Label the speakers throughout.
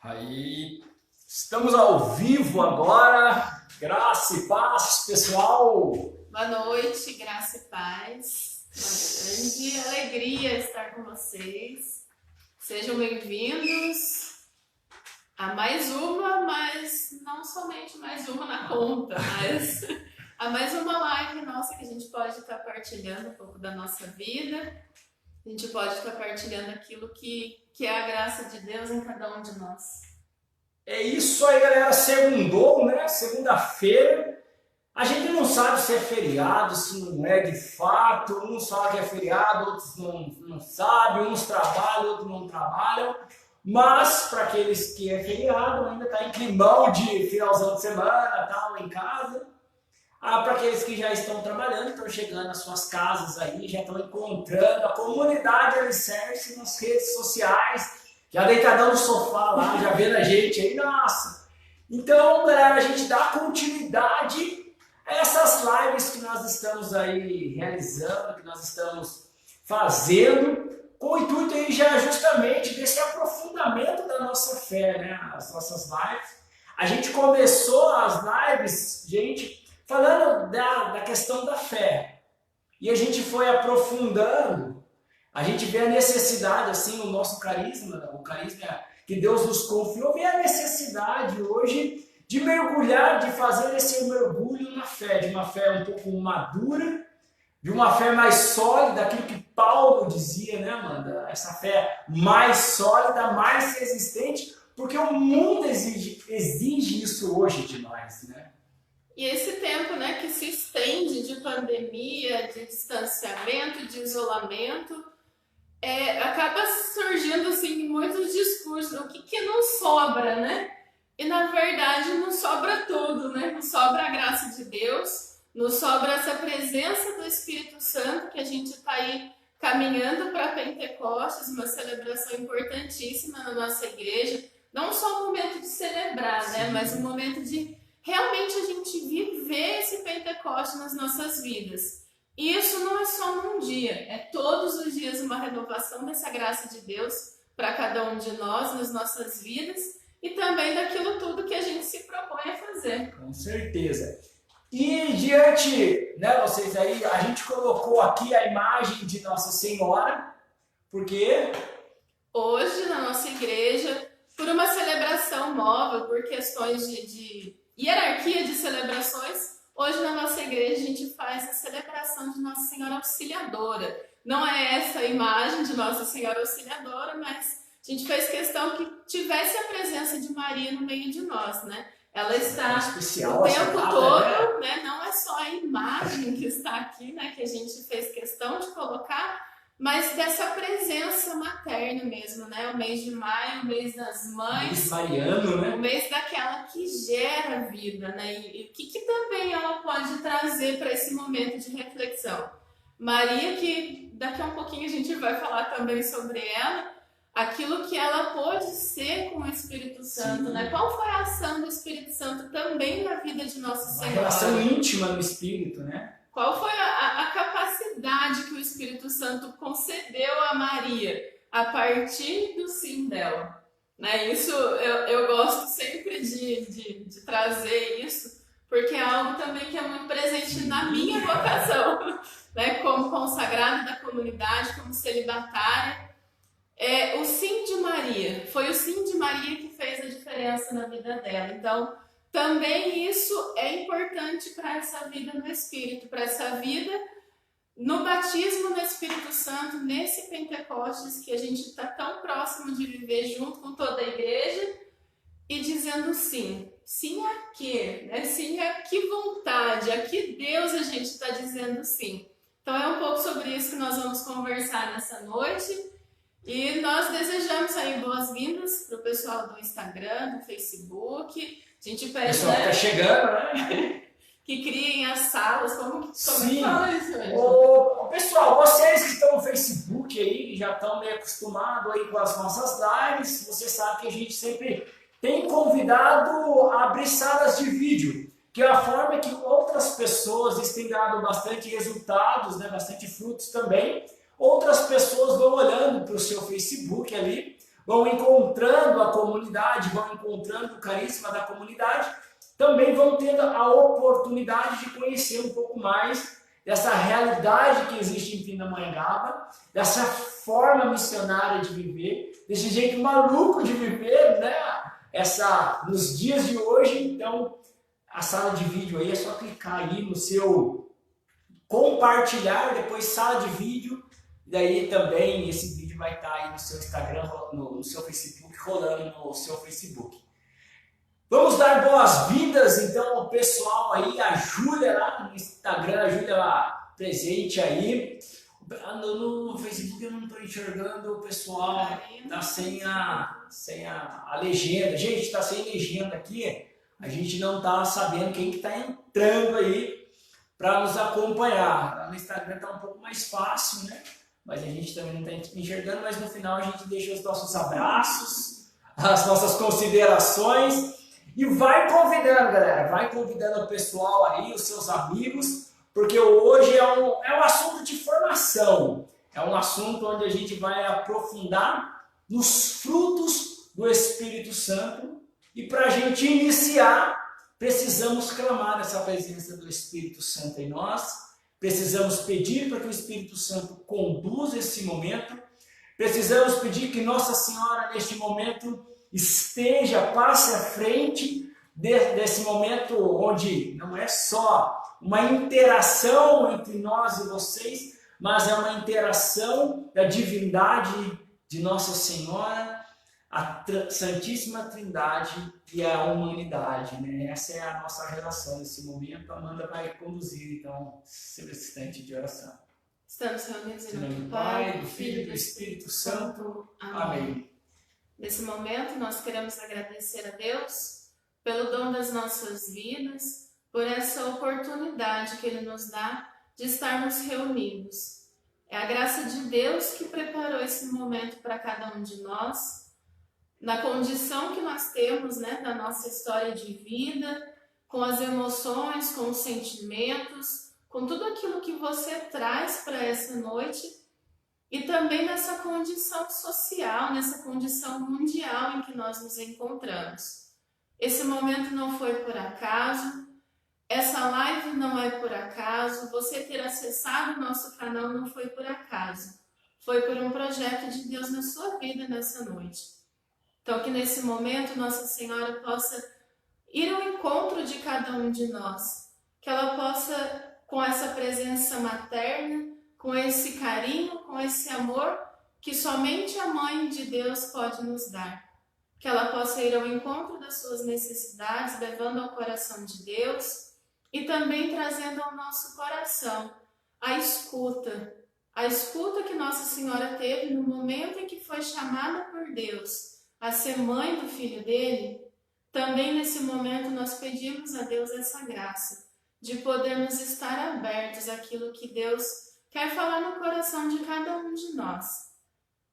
Speaker 1: Aí, estamos ao vivo agora, graça e paz, pessoal.
Speaker 2: Boa noite, graça e paz. Uma grande alegria estar com vocês. Sejam bem-vindos a mais uma, mas não somente mais uma na conta, mas a mais uma live nossa que a gente pode estar partilhando um pouco da nossa vida. A gente pode estar partilhando aquilo que é a graça de Deus em cada um de nós.
Speaker 1: É isso aí, galera. Segundou, né? Segunda-feira. A gente não sabe se é feriado, se não é de fato. Uns falam que é feriado, outros não sabem. Uns trabalham, outros não trabalham. Mas, para aqueles que é feriado, ainda está em climão de finalzão de semana, tal, em casa. Para aqueles que já estão trabalhando, estão chegando às suas casas aí, já estão encontrando a comunidade Alicerce nas redes sociais, já deitadão no sofá lá, já vendo a gente aí, nossa. Então, galera, a gente dá continuidade a essas lives que nós estamos aí realizando, que nós estamos fazendo, com o intuito aí já justamente desse aprofundamento da nossa fé, né? As nossas lives. A gente começou as lives, gente, falando da questão da fé. E a gente foi aprofundando, a gente vê a necessidade, assim, o nosso carisma, o carisma que Deus nos confiou, vê a necessidade hoje de mergulhar, de fazer esse mergulho na fé, de uma fé um pouco madura, de uma fé mais sólida, aquilo que Paulo dizia, né, Amanda? Essa fé mais sólida, mais resistente, porque o mundo exige isso hoje demais, né?
Speaker 2: E esse tempo, né, que se estende de pandemia, de distanciamento, de isolamento, acaba surgindo assim muitos discursos, o que não sobra, né? E na verdade não sobra tudo, né? Não sobra a graça de Deus, não sobra essa presença do Espírito Santo que a gente está aí caminhando para Pentecostes, uma celebração importantíssima na nossa igreja. Não só um momento de celebrar, né? Mas um momento de realmente a gente viver esse Pentecostes nas nossas vidas. E isso não é só num dia, é todos os dias uma renovação dessa graça de Deus para cada um de nós, nas nossas vidas, e também daquilo tudo que a gente se propõe a fazer.
Speaker 1: Com certeza. E diante, né, vocês aí, a gente colocou aqui a imagem de Nossa Senhora, porque
Speaker 2: hoje na nossa igreja, por uma celebração móvel, por questões de hierarquia de celebrações, hoje na nossa igreja a gente faz a celebração de Nossa Senhora Auxiliadora. Não é essa a imagem de Nossa Senhora Auxiliadora, mas a gente fez questão que tivesse a presença de Maria no meio de nós, né? Ela está
Speaker 1: especial,
Speaker 2: o tempo todo, né? Não é só a imagem que está aqui, né? Que a gente fez questão de colocar, mas dessa presença materna mesmo, né? O mês de maio, o mês das mães,
Speaker 1: mês mariano, né?
Speaker 2: O mês daquela que gera vida, né? E o que também ela pode trazer para esse momento de reflexão? Maria, que daqui a um pouquinho a gente vai falar também sobre ela, aquilo que ela pôde ser com o Espírito Santo,
Speaker 1: sim,
Speaker 2: né? Qual foi a ação do Espírito Santo também na vida de Nossa Senhora?
Speaker 1: Uma relação íntima no Espírito, né?
Speaker 2: Qual foi a capacidade que o Espírito Santo concedeu a Maria a partir do sim dela? Né? Isso eu gosto sempre de trazer isso, porque é algo também que é muito presente na minha vocação, né? Como consagrada da comunidade, como celibatária. O sim de Maria, foi o sim de Maria que fez a diferença na vida dela. Então, também isso é importante para essa vida no Espírito, para essa vida no batismo no Espírito Santo, nesse Pentecostes que a gente está tão próximo de viver junto com toda a igreja e dizendo sim. Sim a quê? Né? Sim a que vontade, a que Deus a gente está dizendo sim. Então é um pouco sobre isso que nós vamos conversar nessa noite. E nós desejamos aí boas-vindas para o pessoal do Instagram, do Facebook. A gente pede,
Speaker 1: pessoal, né? Tá chegando, né?
Speaker 2: Que criem as salas. Como
Speaker 1: sim,
Speaker 2: fala isso, gente?
Speaker 1: Pessoal, vocês que estão no Facebook aí, já estão meio acostumados aí com as nossas lives, você sabe que a gente sempre tem convidado a abrir salas de vídeo, que é a forma que outras pessoas têm dado bastante resultados, né? Bastante frutos também. Outras pessoas vão olhando para o seu Facebook ali, vão encontrando a comunidade, vão encontrando o carisma da comunidade, também vão tendo a oportunidade de conhecer um pouco mais dessa realidade que existe em Pindamonhangaba, dessa forma missionária de viver, desse jeito maluco de viver, né? Nos dias de hoje. Então, a sala de vídeo aí é só clicar aí no seu compartilhar, depois sala de vídeo, daí também esse vídeo vai estar aí no seu Instagram, no seu Facebook, rolando no seu Facebook. Vamos dar boas-vindas então ao pessoal aí, a Júlia lá no Instagram, a Júlia lá presente aí. No Facebook eu não estou enxergando o pessoal, tá sem a legenda. Gente, está sem legenda aqui, a gente não está sabendo quem que está entrando aí para nos acompanhar. No Instagram está um pouco mais fácil, né? Mas a gente também não está enxergando, mas no final a gente deixa os nossos abraços, as nossas considerações. E vai convidando, galera, vai convidando o pessoal aí, os seus amigos, porque hoje é um assunto de formação, é um assunto onde a gente vai aprofundar nos frutos do Espírito Santo. E para a gente iniciar, precisamos clamar essa presença do Espírito Santo em nós, precisamos pedir para que o Espírito Santo conduza esse momento, precisamos pedir que Nossa Senhora, neste momento, passe à frente desse momento onde não é só uma interação entre nós e vocês, mas é uma interação da divindade de Nossa Senhora, a Santíssima Trindade e a humanidade, né? Essa é a nossa relação nesse momento. A Amanda vai conduzir, então, esse instante de oração.
Speaker 2: Estamos reunidos em nome do
Speaker 1: Pai, do Filho e do Espírito Santo. Amém.
Speaker 2: Nesse momento, nós queremos agradecer a Deus pelo dom das nossas vidas, por essa oportunidade que Ele nos dá de estarmos reunidos. É a graça de Deus que preparou esse momento para cada um de nós, na condição que nós temos, né, da nossa história de vida, com as emoções, com os sentimentos, com tudo aquilo que você traz para essa noite. E também nessa condição social, nessa condição mundial em que nós nos encontramos. Esse momento não foi por acaso, essa live não é por acaso, você ter acessado o nosso canal não foi por acaso. Foi por um projeto de Deus na sua vida nessa noite. Então que nesse momento Nossa Senhora possa ir ao encontro de cada um de nós. Que ela possa, com essa presença materna, com esse carinho, com esse amor que somente a Mãe de Deus pode nos dar. Que ela possa ir ao encontro das suas necessidades, levando ao coração de Deus e também trazendo ao nosso coração a escuta que Nossa Senhora teve no momento em que foi chamada por Deus a ser mãe do Filho dele. Também nesse momento nós pedimos a Deus essa graça de podermos estar abertos àquilo que Deus quer falar no coração de cada um de nós.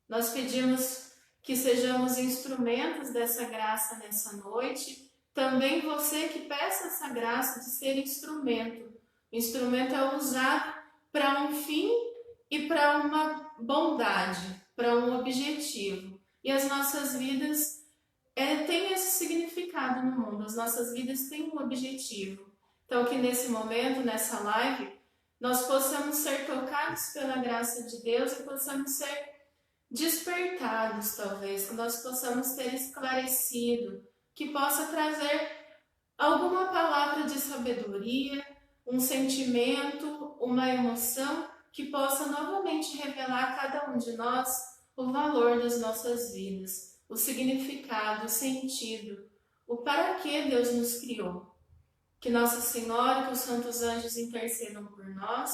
Speaker 2: Nós pedimos que sejamos instrumentos dessa graça nessa noite. Também você que peça essa graça de ser instrumento. O instrumento é usado para um fim e para uma bondade, para um objetivo. E as nossas vidas têm esse significado no mundo. As nossas vidas têm um objetivo. Então que nesse momento, nessa live, nós possamos ser tocados pela graça de Deus e possamos ser despertados, talvez, que nós possamos ter esclarecido, que possa trazer alguma palavra de sabedoria, um sentimento, uma emoção, que possa novamente revelar a cada um de nós o valor das nossas vidas, o significado, o sentido, o para que Deus nos criou. Que Nossa Senhora, que os santos anjos intercedam por nós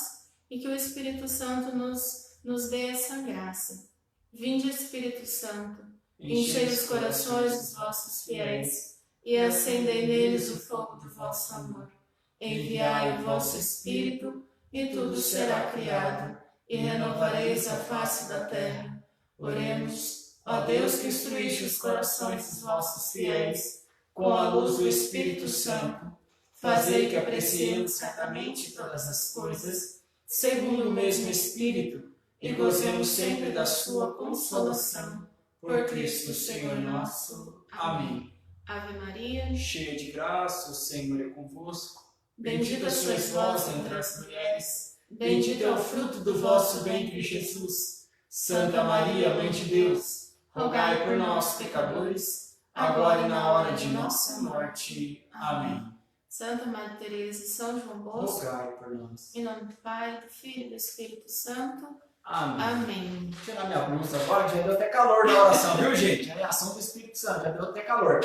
Speaker 2: e que o Espírito Santo nos dê essa graça. Vinde, Espírito Santo, enchei os corações dos vossos fiéis e acendei neles o fogo do vosso amor. Enviai o vosso Espírito e tudo será criado e renovareis a face da terra. Oremos, ó Deus que instruíste os corações dos vossos fiéis com a luz do Espírito Santo. Fazei que apreciemos certamente todas as coisas, segundo o mesmo Espírito, e gozemos sempre da sua consolação. Por Cristo, Senhor nosso.
Speaker 1: Amém.
Speaker 2: Ave Maria,
Speaker 1: cheia de graça, o Senhor é convosco.
Speaker 2: bendita sois vós entre as mulheres, bendito é o fruto do vosso ventre, Jesus. Santa Maria, Mãe de Deus, rogai por nós, pecadores, agora e na hora de nossa morte. Amém. Santa Maria Teresa e São João Bosco,
Speaker 1: Rogai por nós.
Speaker 2: em nome do Pai, do Filho e do Espírito Santo.
Speaker 1: Amém.
Speaker 2: Amém.
Speaker 1: Vou tirar minha blusa agora, que já deu até calor na oração, viu, gente? A reação do Espírito Santo, já deu até calor.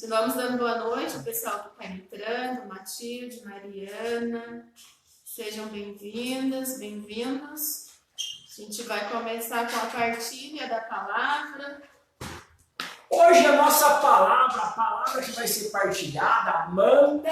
Speaker 2: Vamos dando boa noite ao pessoal que está entrando, Matilde, Mariana. Sejam bem-vindas, bem-vindos. A gente vai começar com a partilha da palavra.
Speaker 1: Hoje a nossa palavra, a palavra que vai ser partilhada, Amanda,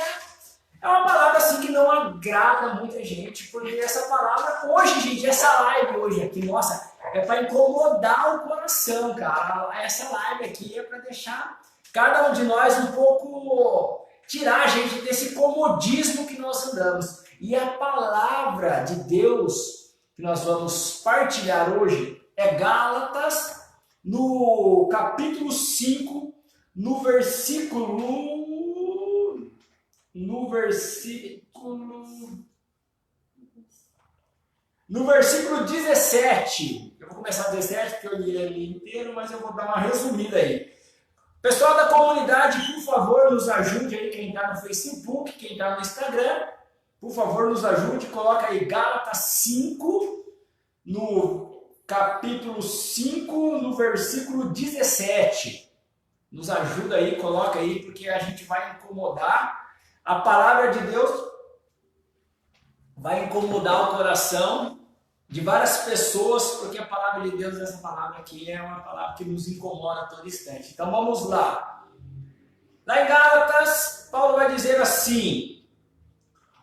Speaker 1: é uma palavra assim que não agrada muita gente, porque essa palavra, hoje, gente, essa live hoje aqui, nossa, é para incomodar o coração, cara. Essa live aqui é para deixar cada um de nós um pouco, tirar a gente desse comodismo que nós andamos. E a palavra de Deus que nós vamos partilhar hoje é Gálatas, no capítulo 5, no versículo 17. Eu vou começar do 17 porque eu li ele inteiro, mas eu vou dar uma resumida aí. Pessoal da comunidade, por favor, nos ajude aí, quem está no Facebook, quem está no Instagram, por favor, nos ajude, coloca aí Gálatas 5, no capítulo 5, no versículo 17. Nos ajuda aí, coloca aí, porque a gente vai incomodar. A palavra de Deus vai incomodar o coração de várias pessoas, porque a palavra de Deus, essa palavra aqui, é uma palavra que nos incomoda a todo instante. Então vamos lá. Lá em Gálatas, Paulo vai dizer assim: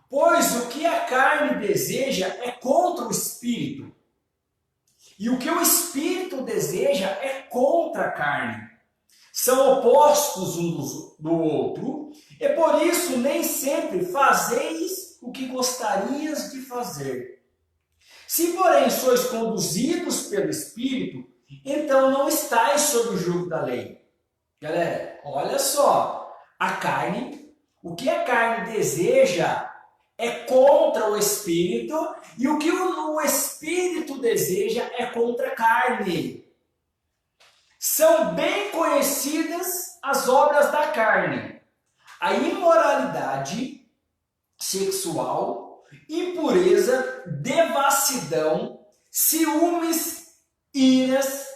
Speaker 1: pois o que a carne deseja é contra o Espírito, e o que o Espírito deseja é contra a carne. São opostos um do outro, e por isso nem sempre fazeis o que gostarias de fazer. Se, porém, sois conduzidos pelo Espírito, então não estáis sob o jugo da lei. Galera, olha só, a carne, o que a carne deseja é contra o Espírito, e o que o Espírito deseja é contra a carne. São bem conhecidas as obras da carne: a imoralidade sexual, impureza, devassidão, ciúmes, iras,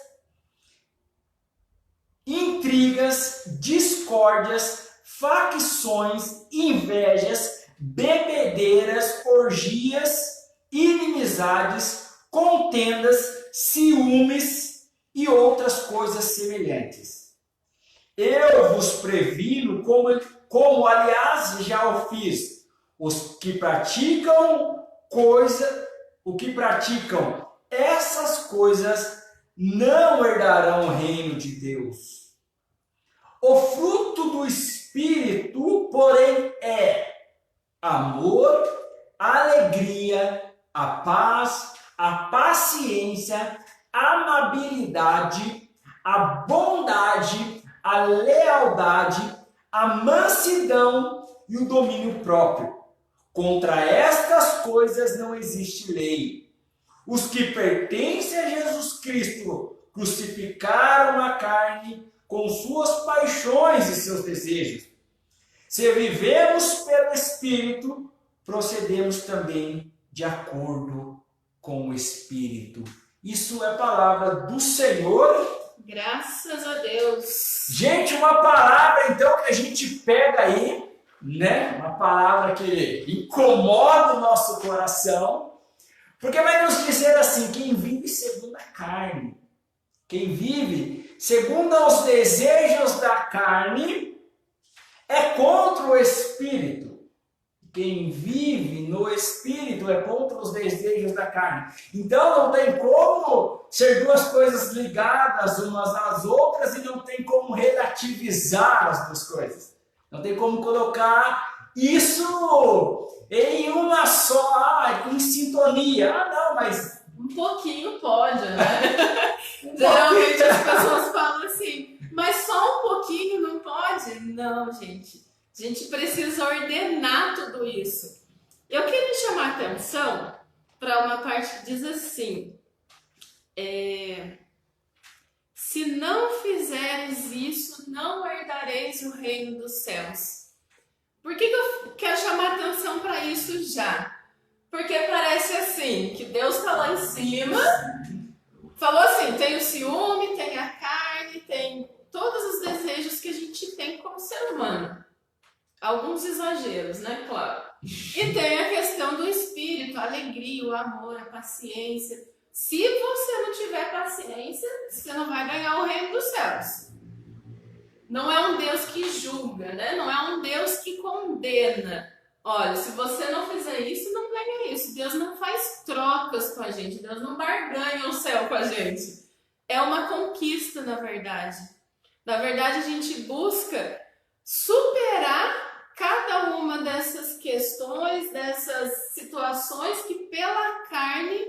Speaker 1: intrigas, discórdias, facções, invejas, bebedeiras, orgias, inimizades, contendas, ciúmes e outras coisas semelhantes. Eu vos previno, como aliás já o fiz, o que praticam essas coisas não herdarão o reino de Deus. O fruto do Espírito, porém, é amor, alegria, a paz, a paciência, a amabilidade, a bondade, a lealdade, a mansidão e o domínio próprio. Contra estas coisas não existe lei. Os que pertencem a Jesus Cristo crucificaram a carne com suas paixões e seus desejos. Se vivemos pelo Espírito, procedemos também de acordo com o Espírito. Isso é palavra do Senhor.
Speaker 2: Graças a Deus.
Speaker 1: Gente, uma palavra então que a gente pega aí, né? Uma palavra que incomoda o nosso coração, porque vai nos dizer assim: quem vive segundo a carne, quem vive segundo os desejos da carne, é contra o Espírito. Quem vive no Espírito é contra os desejos da carne. Então não tem como ser duas coisas ligadas umas às outras, e não tem como relativizar as duas coisas. Não tem como colocar isso em uma só, em sintonia. Ah, não, mas
Speaker 2: um pouquinho pode, né? Geralmente as pessoas falam assim, mas só um pouquinho não pode? Não, gente. A gente precisa ordenar tudo isso. Eu queria chamar a atenção para uma parte que diz assim: se não fizeres isso, não herdareis o reino dos céus. Por que eu quero chamar a atenção para isso já? Porque parece assim, que Deus está lá em cima, falou assim, tem o ciúme, tem a carne, tem todos os desejos que a gente tem como ser humano. Alguns exageros, né? Claro. E tem a questão do espírito, a alegria, o amor, a paciência. Se você não tiver paciência, você não vai ganhar o reino dos céus. Não é um Deus que julga, né? Não é um Deus que condena. Olha, se você não fizer isso, não ganha isso. Deus não faz trocas com a gente. Deus não barganha o céu com a gente. É uma conquista, na verdade. Na verdade, a gente busca superar cada uma dessas questões, dessas situações que pela carne,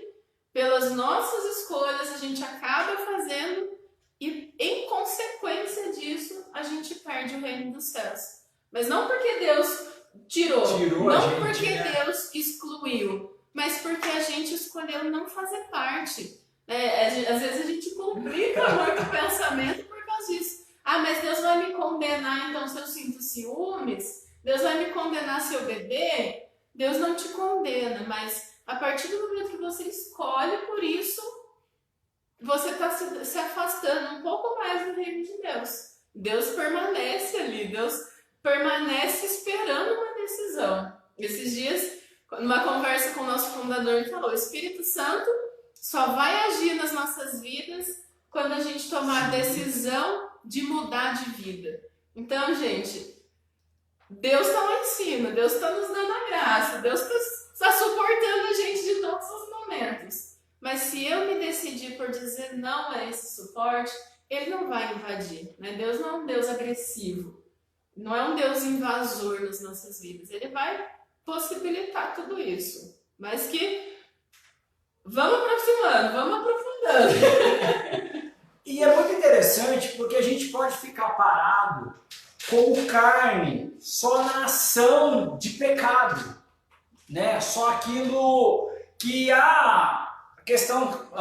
Speaker 2: pelas nossas escolhas, a gente acaba fazendo e, em consequência disso, a gente perde o reino dos céus. Mas não porque Deus tirou não gente, porque Deus excluiu, mas porque a gente escolheu não fazer parte. Às vezes a gente complica muito o pensamento por causa disso. Ah, mas Deus vai me condenar, então, se eu sinto ciúmes? Deus vai me condenar se eu beber? Deus não te condena, mas a partir do momento que você escolhe por isso, você está se afastando um pouco mais do reino de Deus. Deus permanece ali, Deus permanece esperando uma decisão. Esses dias, numa conversa com o nosso fundador, ele falou: o Espírito Santo só vai agir nas nossas vidas quando a gente tomar a decisão de mudar de vida. Então, gente, Deus está lá em cima, Deus está nos dando a graça, Deus está suportando a gente de todos os momentos. Mas se eu me decidir por dizer não a esse suporte, Ele não vai invadir, né? Deus não é um Deus agressivo, não é um Deus invasor nas nossas vidas. Ele vai possibilitar tudo isso, mas que vamos aproximando, vamos aprofundando.
Speaker 1: E é muito interessante porque a gente pode ficar parado com carne só na ação de pecado, né? Só aquilo que a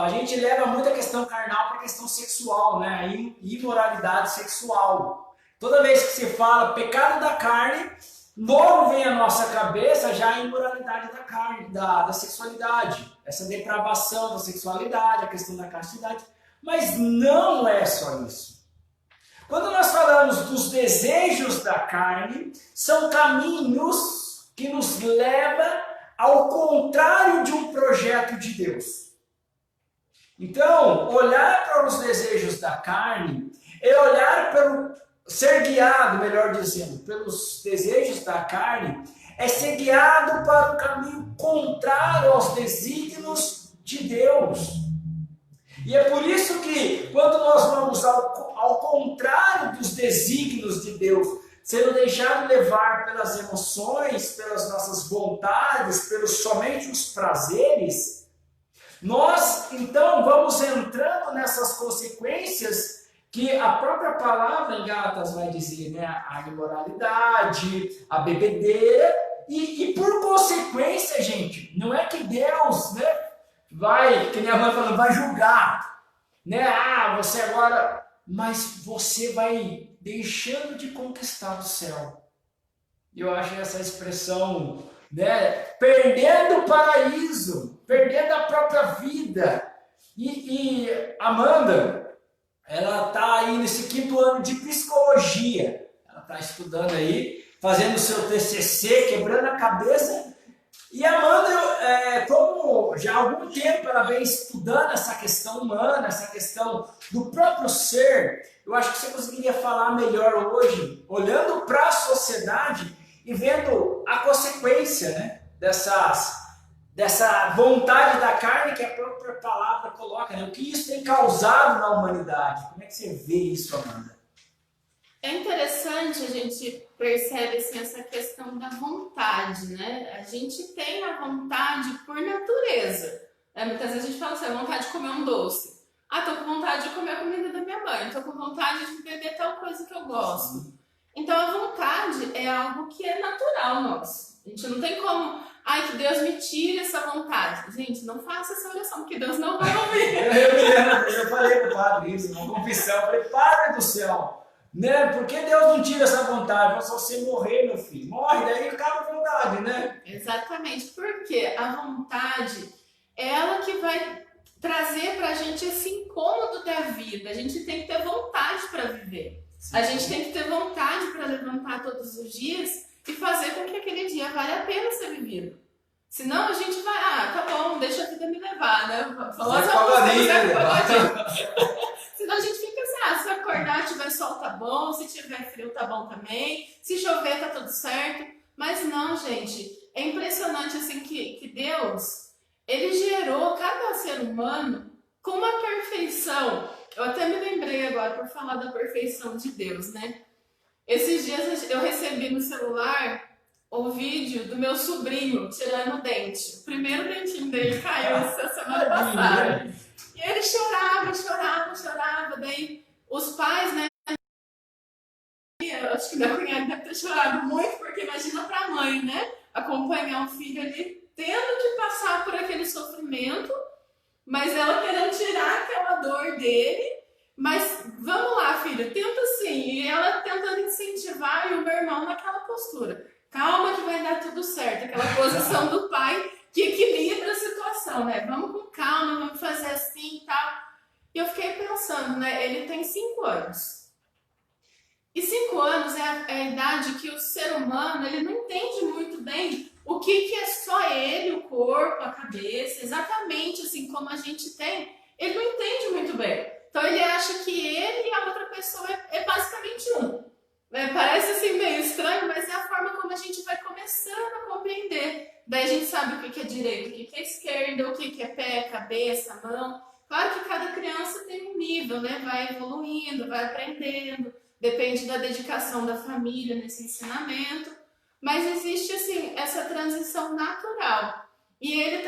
Speaker 1: gente leva muito a questão carnal para a questão sexual, né? A imoralidade sexual. Toda vez que se fala pecado da carne, logo vem à nossa cabeça já a imoralidade da carne, da sexualidade, essa depravação da sexualidade, a questão da castidade. Mas não é só isso. Quando nós falamos dos desejos da carne, são caminhos que nos levam ao contrário de um projeto de Deus. Então, olhar para os desejos da carne é olhar pelo ser guiado, melhor dizendo, pelos desejos da carne, é ser guiado para o caminho contrário aos desígnios de Deus. E é por isso que, quando nós vamos ao contrário dos desígnios de Deus, sendo deixado levar pelas emoções, pelas nossas vontades, pelos somente os prazeres, nós então vamos entrando nessas consequências que a própria palavra em Gálatas vai dizer, né? A imoralidade, a bebedeira, e por consequência, gente, não é que Deus, né, vai, que minha mãe falou, vai julgar, né? Ah, você agora, mas você vai deixando de conquistar o céu. Eu acho essa expressão, né, perdendo o paraíso, perdendo a própria vida. E Amanda, ela está aí nesse 5º ano de psicologia, ela está estudando aí, fazendo o seu TCC, quebrando a cabeça. E a Amanda, como já há algum tempo ela vem estudando essa questão humana, essa questão do próprio ser, eu acho que você conseguiria falar melhor hoje, olhando para a sociedade e vendo a consequência, né, dessa vontade da carne que a própria palavra coloca, né? O que isso tem causado na humanidade. Como é que você vê isso, Amanda?
Speaker 2: É interessante, a gente percebe assim, essa questão da vontade, né? A gente tem a vontade por natureza. Muitas vezes a gente fala assim, a vontade de comer um doce. Ah, tô com vontade de comer a comida da minha mãe, tô com vontade de beber tal coisa que eu gosto. Então a vontade é algo que é natural nosso. A gente não tem como, ai, que Deus me tire essa vontade. Gente, não faça essa oração, porque Deus não vai ouvir.
Speaker 1: Eu falei pro padre isso, uma confissão, eu falei, Padre do céu, né? Por que Deus não tira essa vontade? Se você morrer, meu filho, morre, daí acaba a vontade, né?
Speaker 2: Exatamente, porque a vontade é ela que vai trazer pra gente esse incômodo da vida. A gente tem que ter vontade para viver. A gente tem que ter vontade para levantar todos os dias e fazer com que aquele dia valha a pena ser vivido. Senão a gente vai, tá bom, deixa a vida me levar, né? Senão a gente fica assim, se acordar, tiver sol, tá bom, se tiver frio, tá bom também, se chover, tá tudo certo. Mas não, gente, é impressionante assim que Deus, ele gerou cada ser humano com uma perfeição. Eu até me lembrei agora por falar da perfeição de Deus, né? Esses dias eu recebi no celular o vídeo do meu sobrinho tirando o dente. O primeiro dentinho dele caiu essa semana passada. E ele chorava. Daí os pais, né? Eu acho que minha cunhada deve ter chorado muito, porque imagina pra mãe, né? Acompanhar um filho ali tendo que passar por aquele sofrimento, mas ela querendo tirar aquela dor dele. Mas vamos lá, filha, tenta sim. E ela tentando incentivar e o meu irmão naquela postura. Calma que vai dar tudo certo. Aquela posição do pai que equilibra a situação, né? Vamos com calma, vamos fazer assim e tal. E eu fiquei pensando, né? Ele tem 5 anos. E 5 anos é a idade que o ser humano, ele não entende muito bem o que é só ele, o corpo, a cabeça, exatamente assim como a gente tem. Ele não entende muito bem. Então ele acha que ele e a outra pessoa é basicamente um. Parece assim meio estranho, mas é a forma como a gente vai começando a compreender. Daí a gente sabe o que é direito, o que é esquerda, o que é pé, cabeça, mão. Claro que cada criança tem um nível, né? Vai evoluindo, vai aprendendo. Depende da dedicação da família nesse ensinamento. Mas existe assim essa transição natural. E ele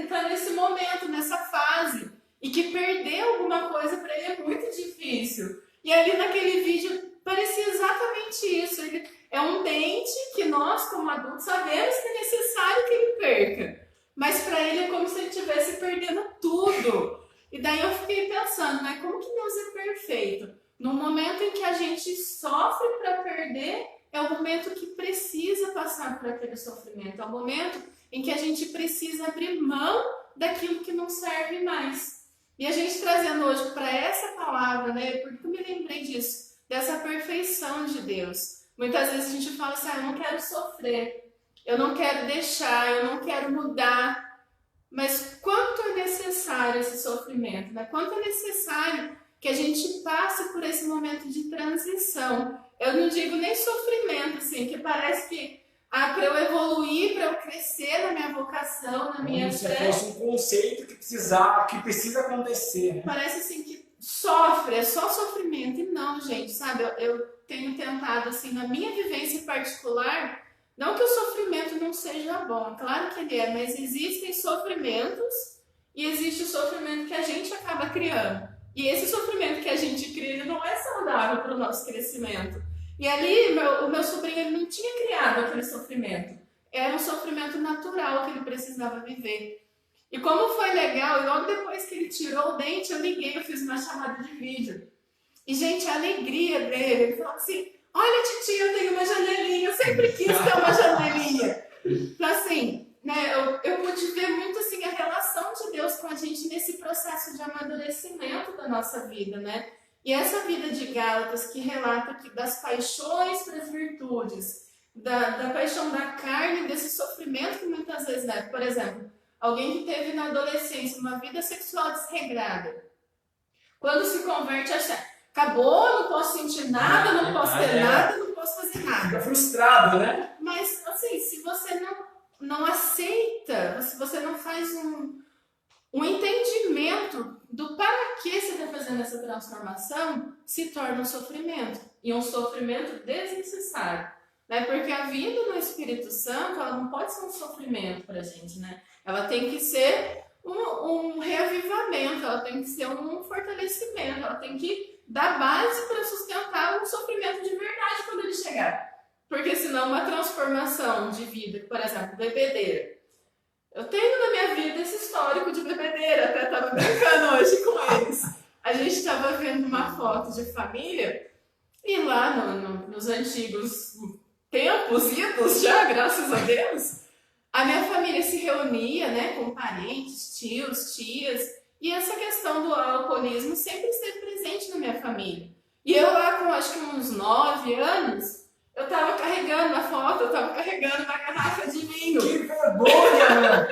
Speaker 2: tá nesse momento, nessa fase. E que perder alguma coisa para ele é muito difícil. E ali naquele vídeo parecia exatamente isso. Ele é um dente que nós, como adultos, sabemos que é necessário que ele perca. Mas para ele é como se ele estivesse perdendo tudo. E daí eu fiquei pensando, né? Como que Deus é perfeito? No momento em que a gente sofre para perder, é o momento que precisa passar por aquele sofrimento. É o momento em que a gente precisa abrir mão daquilo que não serve mais. E a gente trazendo hoje para essa palavra, né? Porque eu me lembrei disso, dessa perfeição de Deus. Muitas vezes a gente fala assim, eu não quero sofrer, eu não quero deixar, eu não quero mudar. Mas quanto é necessário esse sofrimento, né? Quanto é necessário que a gente passe por esse momento de transição. Eu não digo nem sofrimento, assim, que parece que para eu evoluir, para eu crescer na minha vocação, na minha fé.
Speaker 1: Como se fosse um conceito que precisa acontecer. Né?
Speaker 2: Parece assim que sofre, é só sofrimento. E não, gente, sabe? Eu tenho tentado, assim, na minha vivência particular, não que o sofrimento não seja bom, claro que ele é, mas existem sofrimentos e existe o sofrimento que a gente acaba criando. E esse sofrimento que a gente cria, ele não é saudável para o nosso crescimento. E ali, o meu sobrinho, ele não tinha criado aquele sofrimento. Era um sofrimento natural que ele precisava viver. E como foi legal, e logo depois que ele tirou o dente, eu liguei, eu fiz uma chamada de vídeo. E, gente, a alegria dele, ele falou assim, olha, titia, eu tenho uma janelinha, eu sempre quis ter uma janelinha. Então, assim, né, eu pude ver muito assim, a relação de Deus com a gente nesse processo de amadurecimento da nossa vida, né? E essa vida de Gálatas que relata que das paixões para as virtudes, da paixão da carne, desse sofrimento que muitas vezes dá. Por exemplo, alguém que teve na adolescência uma vida sexual desregrada, quando se converte, acha, acabou, não posso sentir nada, não posso ter nada, não posso fazer nada.
Speaker 1: Fica frustrado, né?
Speaker 2: Mas, assim, se você não aceita, se você não faz um entendimento do para que você está fazendo essa transformação, se torna um sofrimento. E um sofrimento desnecessário. Né? Porque a vida no Espírito Santo, ela não pode ser um sofrimento para a gente, né? Ela tem que ser um reavivamento, ela tem que ser um fortalecimento, ela tem que dar base para sustentar um sofrimento de verdade quando ele chegar. Porque senão uma transformação de vida, por exemplo, bebedeira. Eu tenho na minha vida esse histórico de bebedeira, até estava brincando hoje com eles. A gente estava vendo uma foto de família e lá nos antigos tempos, idos já, graças a Deus, a minha família se reunia, né, com parentes, tios, tias, e essa questão do alcoolismo sempre esteve presente na minha família. E eu lá com acho que uns 9 anos, eu tava carregando na foto, eu tava carregando uma garrafa de vinho.
Speaker 1: Que vergonha, mano!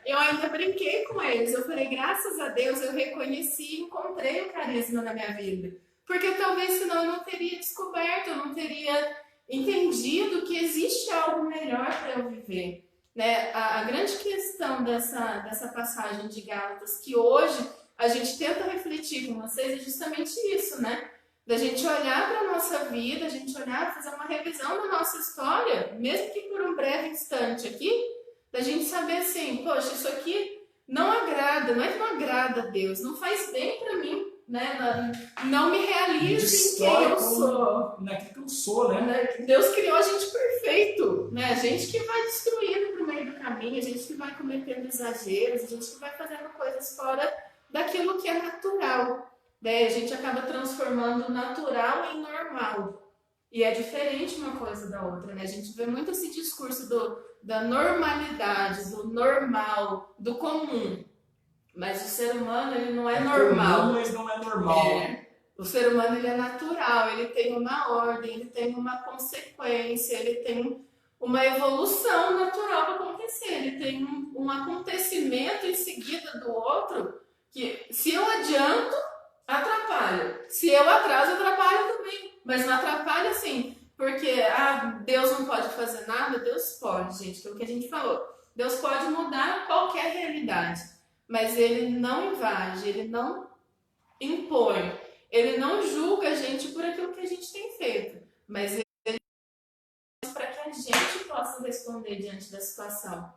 Speaker 2: Eu ainda brinquei com eles, eu falei, graças a Deus eu reconheci e encontrei o carisma na minha vida. Porque talvez senão eu não teria descoberto, eu não teria entendido que existe algo melhor para eu viver. Né? A grande questão dessa passagem de Gálatas, que hoje a gente tenta refletir com vocês, é justamente isso, né? Da gente olhar para a nossa vida, a gente olhar, fazer uma revisão da nossa história, mesmo que por um breve instante aqui, da gente saber assim, poxa, isso aqui não agrada, não é que não agrada a Deus, não faz bem para mim, né? Não me realiza em quem eu sou.
Speaker 1: Naquilo que eu sou, né?
Speaker 2: Deus criou a gente perfeito, né? A gente que vai destruindo no meio do caminho, a gente que vai cometendo exageros, a gente que vai fazendo coisas fora daquilo que é natural. Né? A gente acaba transformando o natural em normal. E é diferente uma coisa da outra, né? A gente vê muito esse discurso da normalidade, do normal, do comum. Mas o ser humano, ele não é normal.
Speaker 1: Comum, mas não é normal.
Speaker 2: O ser humano, ele é natural, ele tem uma ordem, ele tem uma consequência, ele tem uma evolução natural para acontecer. Ele tem um acontecimento em seguida do outro que, se eu adianto, atrapalha. Se eu atraso, atrapalha também. Mas não atrapalha assim, porque Deus não pode fazer nada. Deus pode, gente, que é o que a gente falou. Deus pode mudar qualquer realidade, mas Ele não invade, Ele não impõe, Ele não julga a gente por aquilo que a gente tem feito, mas Ele para que a gente possa responder diante da situação.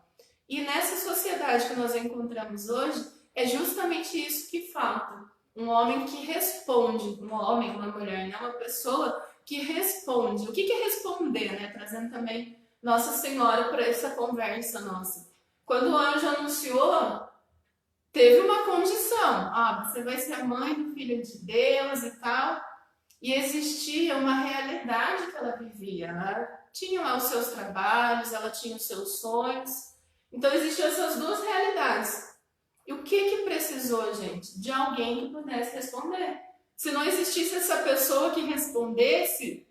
Speaker 2: E nessa sociedade que nós encontramos hoje, é justamente isso que falta. Um homem que responde, um homem, uma mulher, né? Uma pessoa que responde. O que é responder, né? Trazendo também Nossa Senhora para essa conversa nossa. Quando o anjo anunciou, teve uma condição. Você vai ser a mãe do Filho de Deus e tal. E existia uma realidade que ela vivia. Ela tinha lá os seus trabalhos, ela tinha os seus sonhos. Então existiam essas duas realidades. E o que precisou, gente? De alguém que pudesse responder. Se não existisse essa pessoa que respondesse,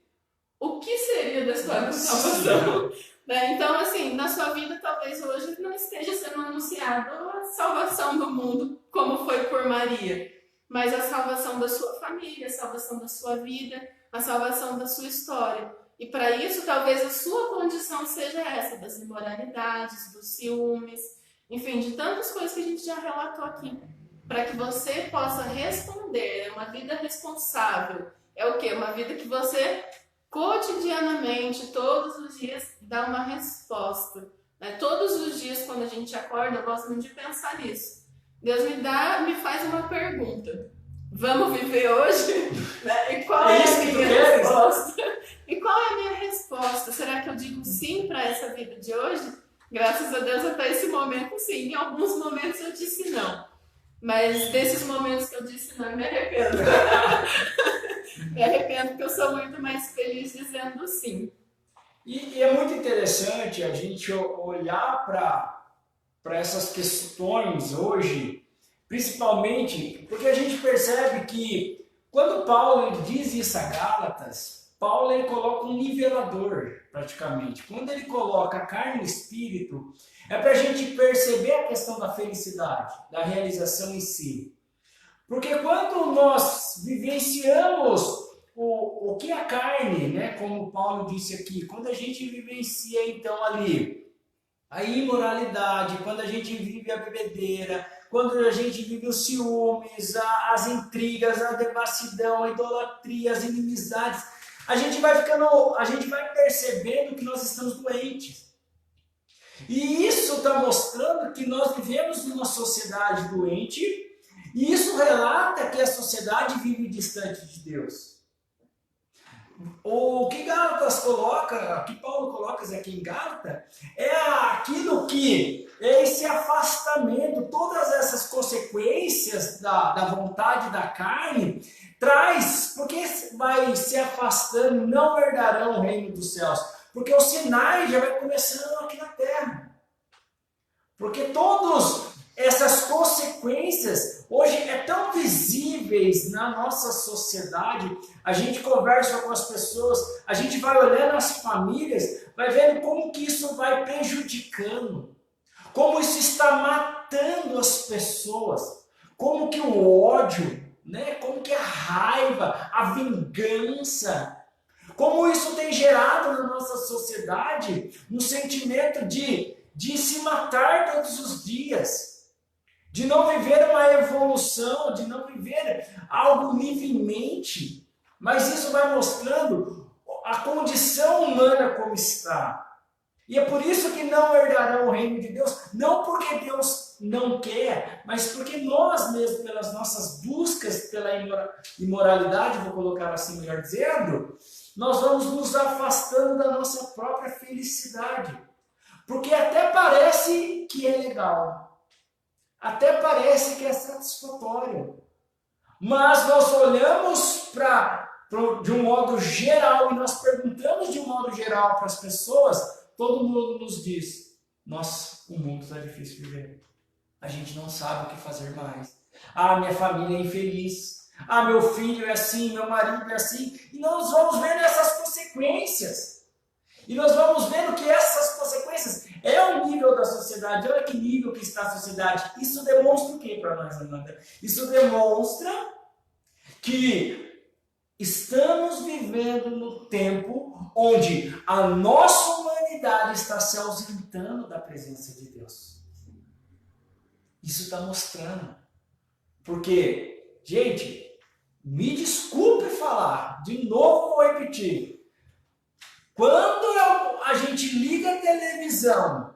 Speaker 2: o que seria da história da salvação? Né? Então, assim, na sua vida, talvez hoje não esteja sendo anunciado a salvação do mundo, como foi por Maria, mas a salvação da sua família, a salvação da sua vida, a salvação da sua história. E para isso, talvez a sua condição seja essa, das imoralidades, dos ciúmes, enfim, de tantas coisas que a gente já relatou aqui, para que você possa responder. É uma vida responsável. É o quê? Uma vida que você cotidianamente, todos os dias, dá uma resposta. Né? Todos os dias, quando a gente acorda, eu gosto muito de pensar nisso. Deus me faz uma pergunta. Vamos viver hoje? Né? E qual é a minha resposta? E qual é a minha resposta? Será que eu digo sim para essa vida de hoje? Graças a Deus, até esse momento, sim. Em alguns momentos eu disse não. Mas desses momentos que eu disse não, eu me arrependo. Me arrependo porque eu sou muito mais feliz dizendo sim.
Speaker 1: E é muito interessante a gente olhar para essas questões hoje, principalmente porque a gente percebe que quando Paulo diz isso a Gálatas, Paulo ele coloca um nivelador, praticamente. Quando ele coloca carne e espírito, é para a gente perceber a questão da felicidade, da realização em si. Porque quando nós vivenciamos o que é a carne, né, como Paulo disse aqui, quando a gente vivencia então ali a imoralidade, quando a gente vive a bebedeira, quando a gente vive os ciúmes, as intrigas, a devassidão, a idolatria, as inimizades, a gente vai percebendo que nós estamos doentes. E isso está mostrando que nós vivemos numa sociedade doente, e isso relata que a sociedade vive distante de Deus. O que Gálatas coloca, que Paulo coloca aqui em Gálatas, é aquilo que é esse afastamento, todas essas consequências da vontade da carne, traz, porque vai se afastando, não herdarão o reino dos céus. Porque os sinais já vai começando aqui na terra. Porque todas essas consequências hoje é tão visíveis na nossa sociedade. A gente conversa com as pessoas, a gente vai olhando as famílias, vai vendo como que isso vai prejudicando, como isso está matando as pessoas, como que o ódio, né? Como que a raiva, a vingança, como isso tem gerado na nossa sociedade um sentimento de se matar todos os dias, de não viver uma evolução, de não viver algo livremente. Mas isso vai mostrando a condição humana como está. E é por isso que não herdarão o reino de Deus, não porque Deus não quer, mas porque nós mesmos, pelas nossas buscas pela imoralidade, vou colocar assim melhor dizendo, nós vamos nos afastando da nossa própria felicidade. Porque até parece que é legal, até parece que é satisfatório, mas nós olhamos de um modo geral e nós perguntamos de um modo geral para as pessoas, todo mundo nos diz: nossa, o mundo está difícil de viver. A gente não sabe o que fazer mais. Ah, minha família é infeliz. Ah, meu filho é assim, meu marido é assim. E nós vamos vendo essas consequências. E nós vamos vendo que essas consequências é o nível da sociedade. Olha que nível que está a sociedade. Isso demonstra o que para nós, Amanda? Isso demonstra que estamos vivendo no tempo onde a nossa humanidade está se ausentando da presença de Deus. Isso está mostrando. Porque, gente, me desculpe falar, de novo vou repetir. Quando a gente liga a televisão,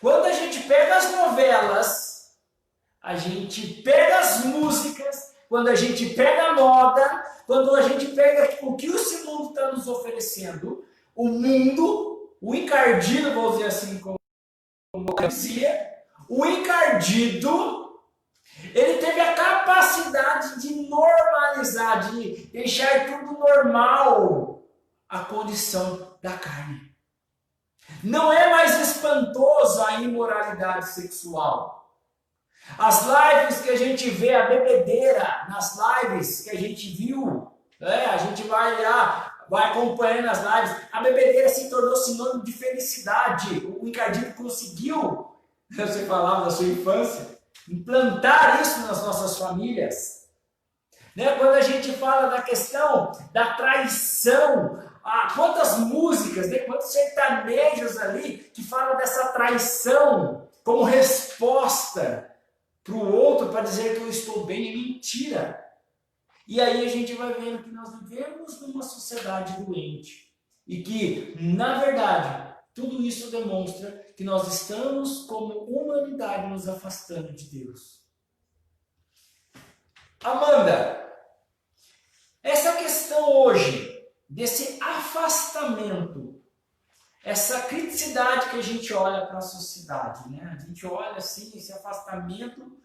Speaker 1: quando a gente pega as novelas, a gente pega as músicas, quando a gente pega a moda, quando a gente pega o que esse mundo está nos oferecendo, o mundo, o encardido, vou dizer assim como democracia, o encardido, ele teve a capacidade de normalizar, de deixar tudo normal, a condição da carne. Não é mais espantoso a imoralidade sexual. As lives que a gente vê, a bebedeira, nas lives que a gente viu, a gente vai acompanhando as lives, a bebedeira se tornou sinônimo de felicidade. O encardido conseguiu, você falava da sua infância, implantar isso nas nossas famílias. Quando a gente fala da questão da traição, quantas músicas, quantos sertanejos ali que falam dessa traição como resposta para o outro, para dizer que eu estou bem, é mentira. E aí a gente vai vendo que nós vivemos numa sociedade doente e que, na verdade, tudo isso demonstra que nós estamos como humanidade nos afastando de Deus. Amanda, essa questão hoje desse afastamento, essa criticidade que a gente olha para a sociedade, né? A gente olha assim, esse afastamento,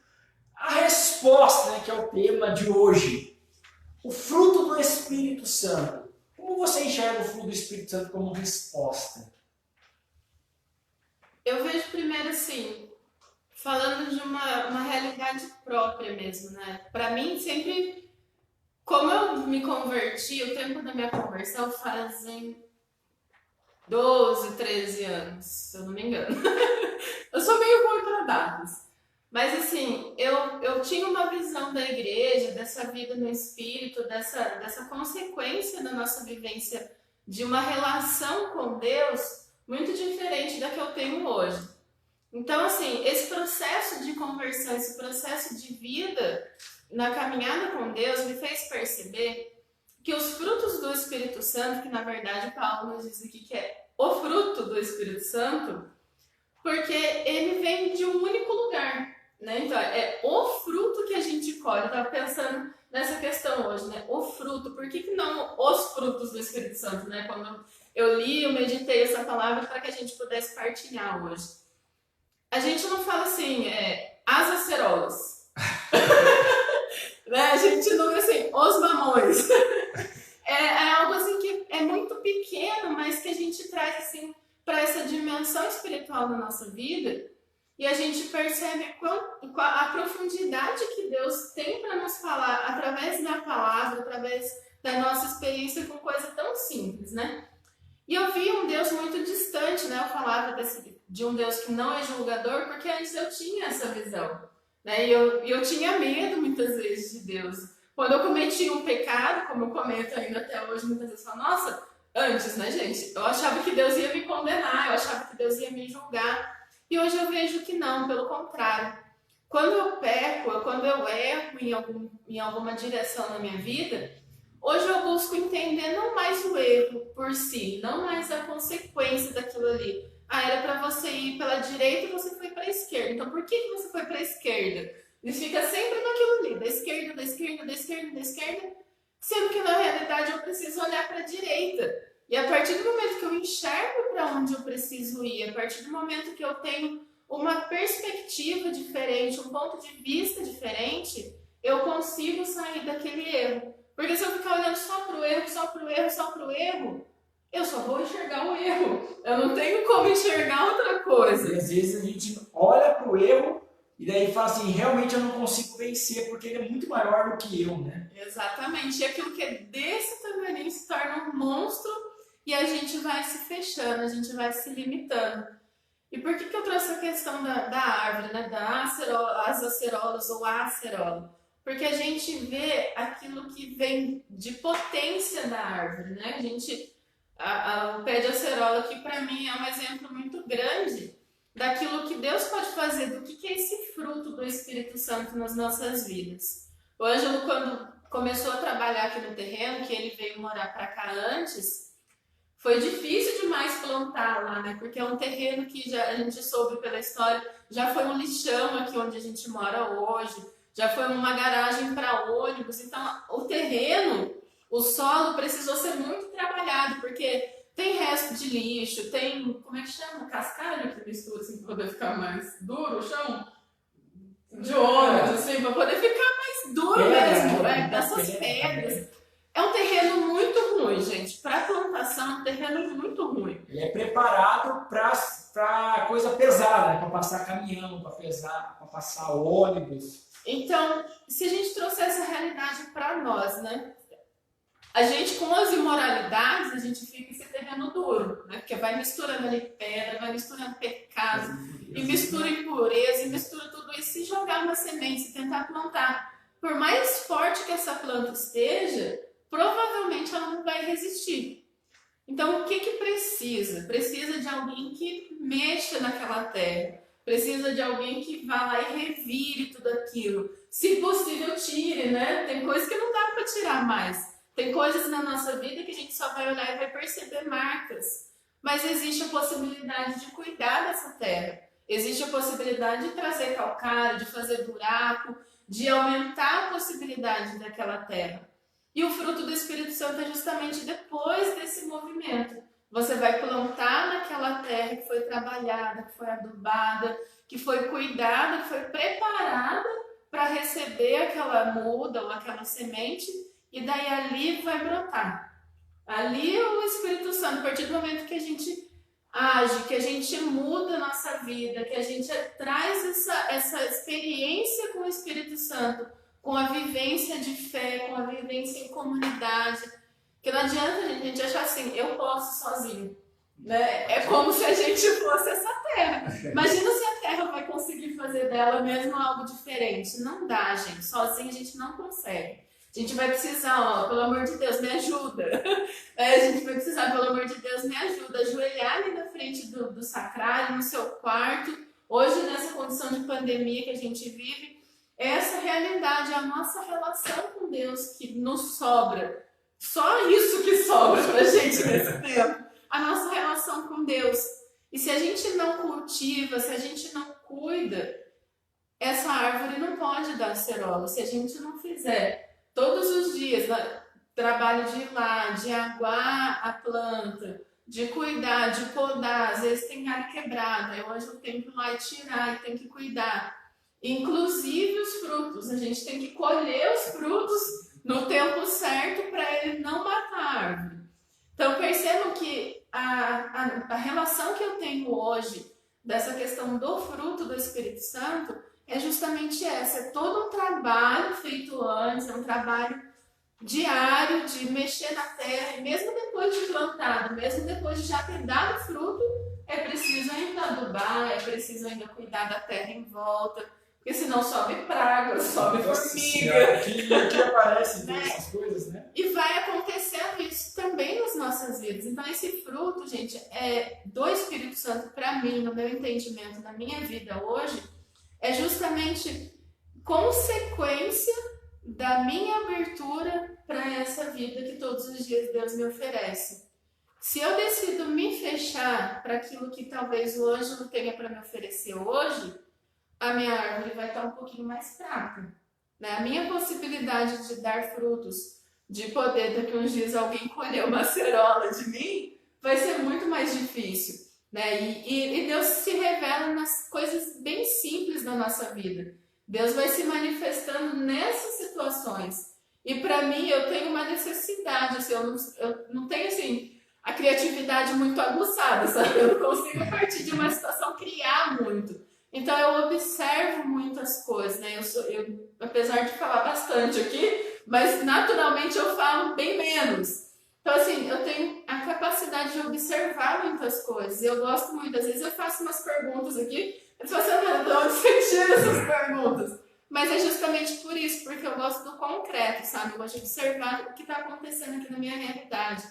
Speaker 1: a resposta, que é o tema de hoje, o fruto do Espírito Santo. Como você enxerga o fruto do Espírito Santo como resposta?
Speaker 2: Eu vejo primeiro assim, falando de uma realidade própria mesmo, né? Para mim, sempre, como eu me converti, o tempo da minha conversão fazem 12, 13 anos, se eu não me engano. Eu sou meio ruim para datas. Mas assim, eu tinha uma visão da igreja, dessa vida no Espírito, dessa consequência da nossa vivência de uma relação com Deus muito diferente da que eu tenho hoje. Então, assim, esse processo de conversão, esse processo de vida na caminhada com Deus me fez perceber que os frutos do Espírito Santo, que na verdade Paulo nos diz aqui que é o fruto do Espírito Santo, Porque ele vem de um único lugar, né? Então, é o fruto que a gente colhe. Eu estava pensando nessa questão hoje, né? O fruto, por que não os frutos do Espírito Santo, né? Quando eu li, eu meditei essa palavra para que a gente pudesse partilhar hoje. A gente não fala assim, as acerolas. Né? A gente não assim, os mamões. É algo assim que é muito pequeno, mas que a gente traz assim para essa dimensão espiritual da nossa vida, e a gente percebe a profundidade que Deus tem para nos falar através da palavra, através da nossa experiência com coisa tão simples, né? E eu vi um Deus muito distante, né? Eu falava de um Deus que não é julgador, porque antes eu tinha essa visão, né? E eu tinha medo muitas vezes de Deus. Quando eu cometi um pecado, como eu comento ainda até hoje, muitas vezes eu falo, nossa, antes, né, gente? Eu achava que Deus ia me condenar, eu achava que Deus ia me julgar. E hoje eu vejo que não, pelo contrário. Quando eu peco, quando eu erro em alguma direção na minha vida, hoje eu busco entender não mais o erro por si, não mais a consequência daquilo ali. Ah, era para você ir pela direita e você foi para a esquerda. Então, por que você foi para a esquerda? Ele fica sempre naquilo ali, da esquerda, da esquerda, da esquerda, da esquerda, sendo que na realidade eu preciso olhar para a direita. E a partir do momento que eu enxergo para onde eu preciso ir, a partir do momento que eu tenho uma perspectiva diferente, um ponto de vista diferente, eu consigo sair daquele erro. Porque se eu ficar olhando só para o erro, só para o erro, só para o erro, eu só vou enxergar o erro. Eu não tenho como enxergar outra coisa.
Speaker 1: E às vezes a gente olha para o erro e daí fala assim, realmente eu não consigo vencer porque ele é muito maior do que eu, né?
Speaker 2: Exatamente. E aquilo que é desse tamanho se torna um monstro e a gente vai se fechando, a gente vai se limitando. E por que eu trouxe a questão da árvore, né? As acerolas ou a acerola? Porque a gente vê aquilo que vem de potência da árvore, né? O pé de acerola aqui para mim é um exemplo muito grande daquilo que Deus pode fazer, do que é esse fruto do Espírito Santo nas nossas vidas. O Ângelo, quando começou a trabalhar aqui no terreno, que ele veio morar para cá antes, foi difícil demais plantar lá, né? Porque é um terreno que a gente soube pela história, já foi um lixão aqui onde a gente mora hoje, já foi uma garagem para ônibus. Então, o terreno, o solo precisou ser muito trabalhado, porque tem resto de lixo, tem, como é que chama? Cascalho que mistura, assim, para poder ficar mais duro o chão? De ônibus, assim, para poder ficar mais duro mesmo, dessas pedras. É um terreno muito ruim, gente. Para plantação, é um terreno muito ruim.
Speaker 1: Ele é preparado para coisa pesada, né? Para passar caminhão, para passar ônibus.
Speaker 2: Então, se a gente trouxer essa realidade para nós, né? A gente, com as imoralidades, a gente fica esse terreno duro, né? Porque vai misturando ali pedra, vai misturando pecado, e mistura impureza, e mistura tudo isso. Se jogar uma semente, se tentar plantar, por mais forte que essa planta esteja, provavelmente ela não vai resistir. Então, o que precisa? Precisa de alguém que mexa naquela terra. Precisa de alguém que vá lá e revire tudo aquilo. Se possível, tire, né? Tem coisas que não dá para tirar mais. Tem coisas na nossa vida que a gente só vai olhar e vai perceber marcas. Mas existe a possibilidade de cuidar dessa terra. Existe a possibilidade de trazer calcário, de fazer buraco, de aumentar a possibilidade daquela terra. E o fruto do Espírito Santo é justamente depois desse movimento. Você vai plantar naquela terra que foi trabalhada, que foi adubada, que foi cuidada, que foi preparada para receber aquela muda ou aquela semente, e daí ali vai brotar. Ali o Espírito Santo, a partir do momento que a gente age, que a gente muda a nossa vida, que a gente traz essa experiência com o Espírito Santo, com a vivência de fé, com a vivência em comunidade, que não adianta a gente achar assim, eu posso sozinho, né? É como se a gente fosse essa terra. Imagina se a terra vai conseguir fazer dela mesmo algo diferente. Não dá, gente. Sozinho a gente não consegue. A gente vai precisar, pelo amor de Deus, me ajuda. A gente vai precisar, pelo amor de Deus, me ajuda. Ajoelhar ali na frente do sacrário, no seu quarto. Hoje, nessa condição de pandemia que a gente vive, essa realidade, a nossa relação com Deus que nos sobra. Só isso que sobra pra gente nesse tempo. A nossa relação com Deus. E se a gente não cultiva, se a gente não cuida, essa árvore não pode dar acerola. Se a gente não fizer todos os dias trabalho de ir lá, de aguar a planta, de cuidar, de podar, às vezes tem galho quebrada, hoje eu tenho que ir lá e tirar e tem que cuidar. Inclusive os frutos, a gente tem que colher os frutos no tempo certo para ele não matar a árvore. Então percebam que a relação que eu tenho hoje dessa questão do fruto do Espírito Santo é justamente essa, é todo um trabalho feito antes, é um trabalho diário de mexer na terra, e mesmo depois de plantado, mesmo depois de já ter dado fruto, é preciso ainda adubar, é preciso ainda cuidar da terra em volta, porque senão sobe praga, sobe formiga.
Speaker 1: Aqui aparece essas coisas, né?
Speaker 2: E vai acontecendo isso também nas nossas vidas. Então esse fruto, gente, do Espírito Santo, para mim, no meu entendimento, na minha vida hoje, é justamente consequência da minha abertura para essa vida que todos os dias Deus me oferece. Se eu decido me fechar para aquilo que talvez o anjo não tenha para me oferecer hoje, a minha árvore vai estar um pouquinho mais fraca, né? A minha possibilidade de dar frutos, de poder daqui uns dias alguém colher uma acerola de mim, vai ser muito mais difícil, né? E Deus se revela nas coisas bem simples da nossa vida. Deus vai se manifestando nessas situações. E para mim, eu tenho uma necessidade, assim, eu não tenho assim, a criatividade muito aguçada, sabe? Eu não consigo, a partir de uma situação, criar muito. Então eu observo muitas coisas, né? Eu, apesar de falar bastante aqui, mas naturalmente eu falo bem menos. Então assim, eu tenho a capacidade de observar muitas coisas. Eu gosto muito, às vezes eu faço umas perguntas aqui, eu falo assim, de onde você tira essas perguntas? Mas é justamente por isso, porque eu gosto do concreto, sabe? Eu gosto de observar o que está acontecendo aqui na minha realidade.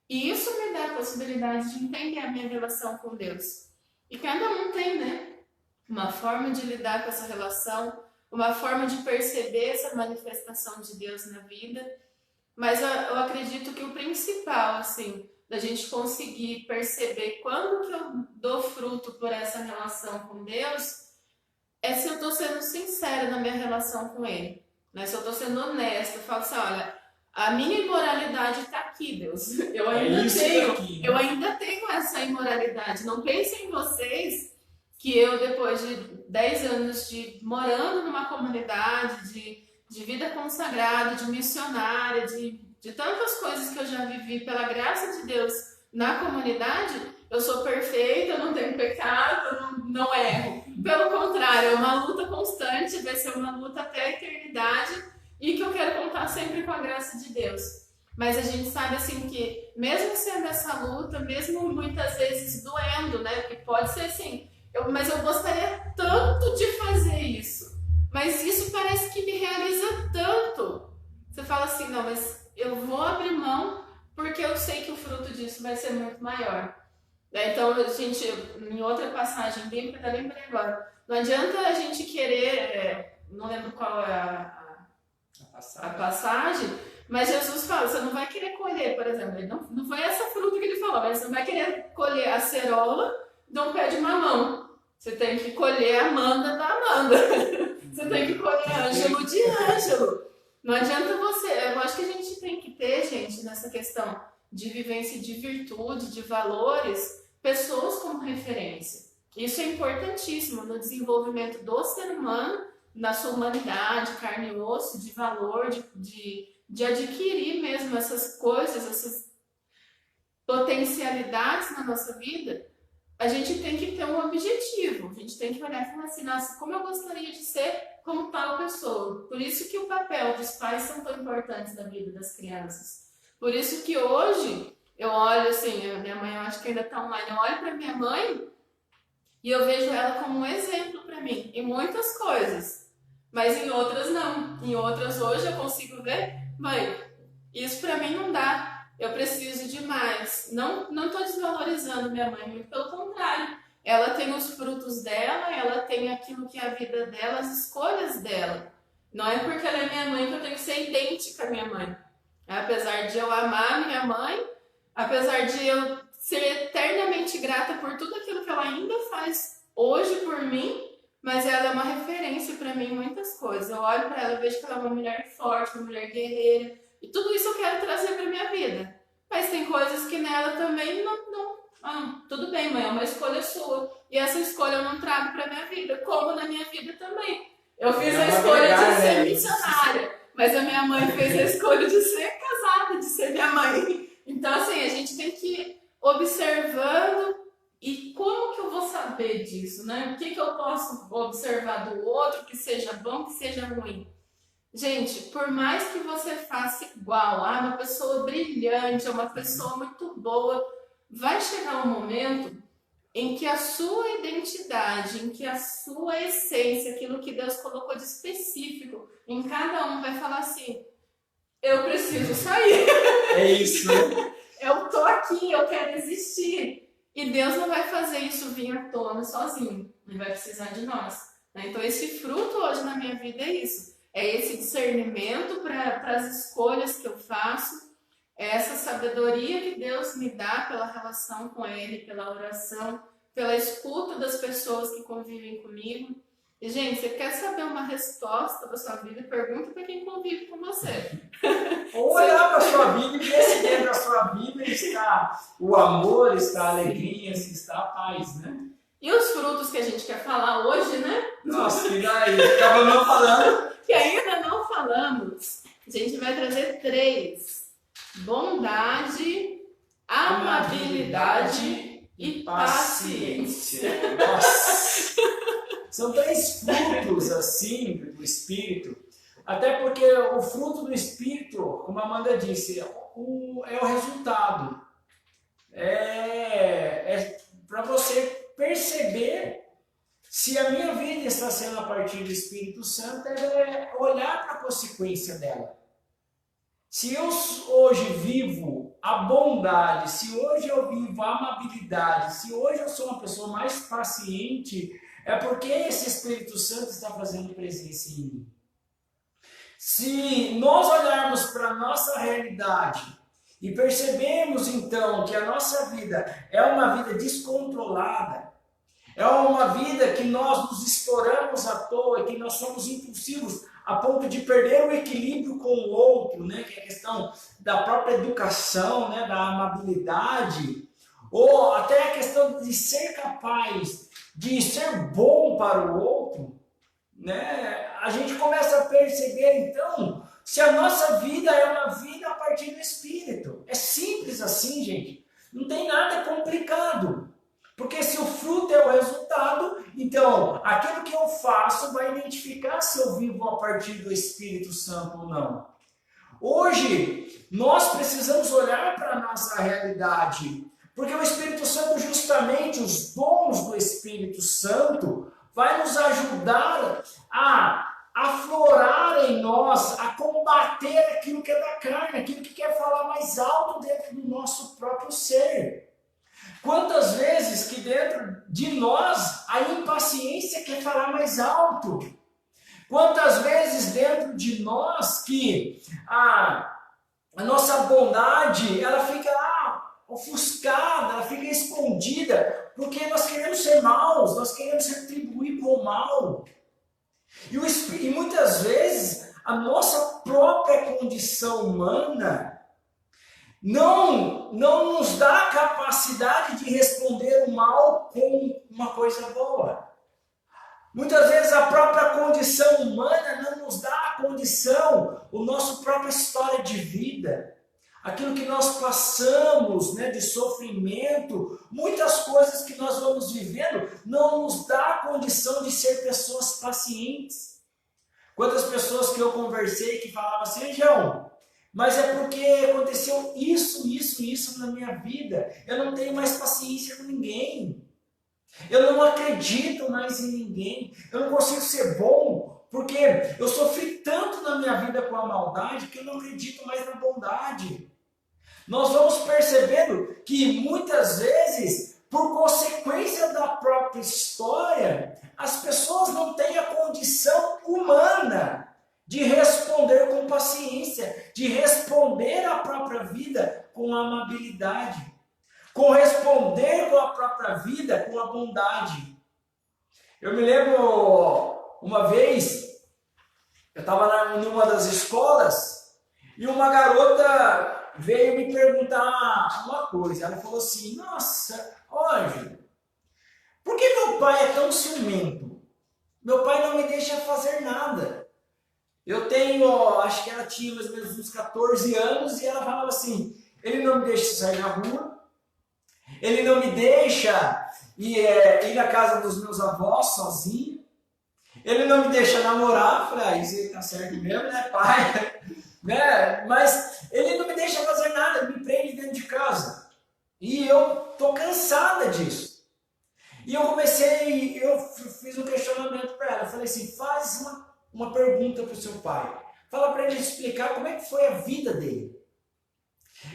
Speaker 2: E isso me dá a possibilidade de entender a minha relação com Deus. E cada um tem, né? Uma forma de lidar com essa relação, uma forma de perceber essa manifestação de Deus na vida. Mas eu acredito que o principal, assim, da gente conseguir perceber quando que eu dou fruto por essa relação com Deus, é se eu estou sendo sincera na minha relação com Ele. Né? Se eu estou sendo honesta, eu falo assim, olha, a minha imoralidade está aqui, Deus. Eu ainda tenho essa imoralidade. Não pensem em vocês que eu, depois de 10 anos morando numa comunidade, de vida consagrada, de missionária, de tantas coisas que eu já vivi pela graça de Deus na comunidade, eu sou perfeita, eu não tenho pecado, eu não erro. Pelo contrário, é uma luta constante, vai ser uma luta até a eternidade e que eu quero contar sempre com a graça de Deus. Mas a gente sabe assim que, mesmo sendo essa luta, mesmo muitas vezes doendo, né? Porque pode ser assim, mas eu gostaria tanto de fazer isso. Mas isso parece que me realiza tanto. Você fala assim, não, mas eu vou abrir mão porque eu sei que o fruto disso vai ser muito maior. Então, a gente, em outra passagem bíblica, eu lembrei agora, não adianta a gente querer, não lembro qual é a passagem, mas Jesus fala, você não vai querer colher, por exemplo, não foi essa fruta que ele falou, mas você não vai querer colher a cerola de um pé de mamão. Você tem que colher a Amanda da Amanda. Você tem que colher Ângelo de Ângelo. Não adianta eu acho que a gente tem que ter, gente, nessa questão de vivência de virtude, de valores, pessoas como referência. Isso é importantíssimo no desenvolvimento do ser humano, na sua humanidade, carne e osso, de valor, de adquirir mesmo essas coisas, essas potencialidades na nossa vida. A gente tem que ter um objetivo, a gente tem que olhar e falar assim, nossa, como eu gostaria de ser como tal pessoa. Por isso que o papel dos pais são tão importantes na vida das crianças. Por isso que hoje eu olho assim, minha mãe eu acho que ainda está online, eu olho para minha mãe e eu vejo ela como um exemplo para mim, em muitas coisas. Mas em outras não. Em outras hoje eu consigo ver, mãe, isso para mim não dá. Eu preciso de mais. Não estou desvalorizando minha mãe, muito pelo contrário. Ela tem os frutos dela, ela tem aquilo que é a vida dela, as escolhas dela. Não é porque ela é minha mãe que eu tenho que ser idêntica à minha mãe. Apesar de eu amar minha mãe, apesar de eu ser eternamente grata por tudo aquilo que ela ainda faz hoje por mim, mas ela é uma referência para mim em muitas coisas. Eu olho para ela e vejo que ela é uma mulher forte, uma mulher guerreira, e tudo isso eu quero trazer para minha vida. Mas tem coisas que nela também tudo bem, mãe, é uma escolha sua. E essa escolha eu não trago para minha vida, como na minha vida também. Eu fiz a escolha de ser missionária, mas a minha mãe fez a escolha de ser casada, de ser minha mãe. Então, assim, a gente tem que ir observando. E como que eu vou saber disso, né? O que eu posso observar do outro que seja bom, que seja ruim? Gente, por mais que você faça igual, uma pessoa brilhante, uma pessoa muito boa, vai chegar um momento em que a sua identidade, em que a sua essência, aquilo que Deus colocou de específico em cada um, vai falar assim: eu preciso sair.
Speaker 1: É isso, né?
Speaker 2: Eu tô aqui, eu quero existir. E Deus não vai fazer isso vir à tona sozinho. Ele vai precisar de nós. Então, esse fruto hoje na minha vida é isso. É esse discernimento para as escolhas que eu faço. É essa sabedoria que Deus me dá pela relação com Ele, pela oração, pela escuta das pessoas que convivem comigo. E, gente, você quer saber uma resposta da sua vida? Pergunta para quem convive com você.
Speaker 1: Ou olhar para a sua Bíblia e ver se dentro da sua Bíblia está o amor, está a alegria, se está a paz, né?
Speaker 2: E os frutos que a gente quer falar hoje, né?
Speaker 1: Nossa, que daí? Ficava não falando.
Speaker 2: Que ainda não falamos. A gente vai trazer 3. Bondade, amabilidade e paciência.
Speaker 1: Nossa! São 3 frutos, assim, do Espírito. Até porque o fruto do Espírito, como a Amanda disse, é o resultado. É para você perceber se a minha vida está sendo a partir do Espírito Santo, é olhar para a consequência dela. Se eu hoje vivo a bondade, se hoje eu vivo a amabilidade, se hoje eu sou uma pessoa mais paciente, é porque esse Espírito Santo está fazendo presença em mim. Se nós olharmos para a nossa realidade e percebemos então que a nossa vida é uma vida descontrolada, é uma vida que nós nos estouramos à toa, que nós somos impulsivos a ponto de perder o equilíbrio com o outro, né? Que é a questão da própria educação, né? Da amabilidade, ou até a questão de ser capaz de ser bom para o outro, né? A gente começa a perceber então se a nossa vida é uma vida a partir do Espírito. É simples assim, gente. Não tem nada complicado. Porque se o fruto é o resultado, então aquilo que eu faço vai identificar se eu vivo a partir do Espírito Santo ou não. Hoje, nós precisamos olhar para a nossa realidade, porque o Espírito Santo, justamente os dons do Espírito Santo, vai nos ajudar a aflorar em nós, a combater aquilo que é da carne, aquilo que quer falar mais alto dentro do nosso próprio ser. Quantas vezes que dentro de nós a impaciência quer falar mais alto? Quantas vezes dentro de nós que a nossa bondade ela fica ofuscada, ela fica escondida, porque nós queremos ser maus, nós queremos retribuir com o mal. E muitas vezes a nossa própria condição humana não nos dá a capacidade de responder o mal com uma coisa boa. Muitas vezes a própria condição humana não nos dá a condição, a nossa própria história de vida, aquilo que nós passamos, né, de sofrimento, muitas coisas que nós vamos vivendo não nos dá a condição de ser pessoas pacientes. Quantas pessoas que eu conversei que falavam assim: João, mas é porque aconteceu isso na minha vida. Eu não tenho mais paciência com ninguém. Eu não acredito mais em ninguém. Eu não consigo ser bom porque eu sofri tanto na minha vida com a maldade que eu não acredito mais na bondade. Nós vamos percebendo que muitas vezes, por consequência da própria história, as pessoas não têm a condição humana de responder com paciência, de responder à própria vida com amabilidade. corresponder com a própria vida, com a bondade. Eu me lembro uma vez, eu estava numa das escolas e uma garota veio me perguntar uma coisa. Ela falou assim: nossa, Ângelo, por que meu pai é tão ciumento? Meu pai não me deixa fazer nada. Eu tenho, acho que ela tinha mais ou menos uns 14 anos e ela falava assim: ele não me deixa sair na rua, ele não me deixa ir na casa dos meus avós sozinho, ele não me deixa namorar. Eu falei: isso tá certo mesmo, né, pai? Né? Mas ele não me deixa fazer nada, ele me prende dentro de casa. E eu tô cansada disso. E eu fiz um questionamento para ela. Eu falei assim: faz uma pergunta para o seu pai. Fala para ele explicar como é que foi a vida dele.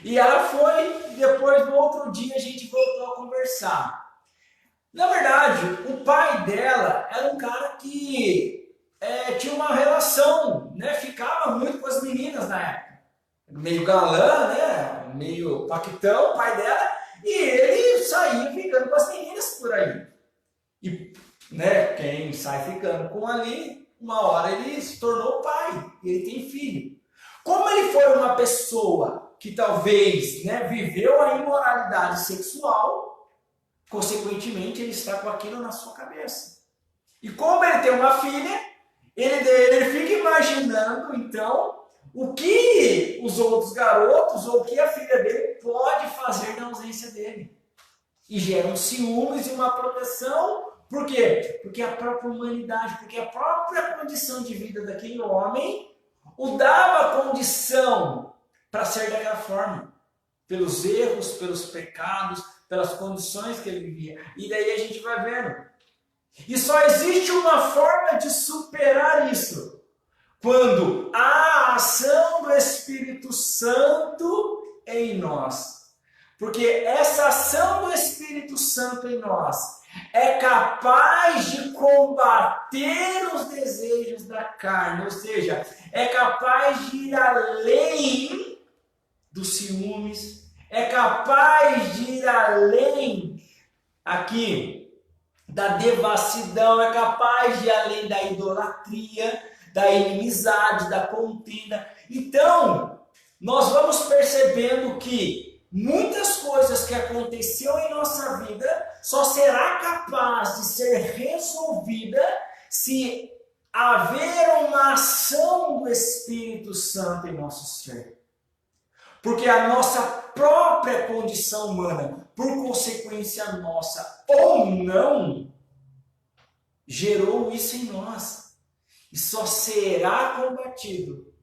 Speaker 1: E ela foi, depois no outro dia a gente voltou a conversar. Na verdade, o pai dela era um cara que tinha uma relação, né? Ficava muito com as meninas na época. Meio galã, né? Meio paquitão, o pai dela. E ele saía ficando com as meninas por aí. E, né, quem sai ficando com ali, uma hora ele se tornou pai. E ele tem filho. Como ele foi uma pessoa que talvez, né, viveu a imoralidade sexual, consequentemente ele está com aquilo na sua cabeça. E como ele tem uma filha, ele fica imaginando, então, o que os outros garotos ou o que a filha dele pode fazer na ausência dele. E gera um ciúmes e uma proteção. Por quê? Porque a própria humanidade, porque a própria condição de vida daquele homem o dava condição para ser daquela forma. Pelos erros, pelos pecados, pelas condições que ele vivia. E daí a gente vai vendo. E só existe uma forma de superar isso. Quando há a ação do Espírito Santo em nós. Porque essa ação do Espírito Santo em nós é capaz de combater os desejos da carne. Ou seja, é capaz de ir além dos ciúmes. É capaz de ir além aqui da devassidão. É capaz de ir além da idolatria, da inimizade, da contenda. Então, nós vamos percebendo que muitas coisas que aconteceu em nossa vida só será capaz de ser resolvida se haver uma ação do Espírito Santo em nosso ser. Porque a nossa própria condição humana, por consequência nossa ou não, gerou isso em nós. E só será combatido.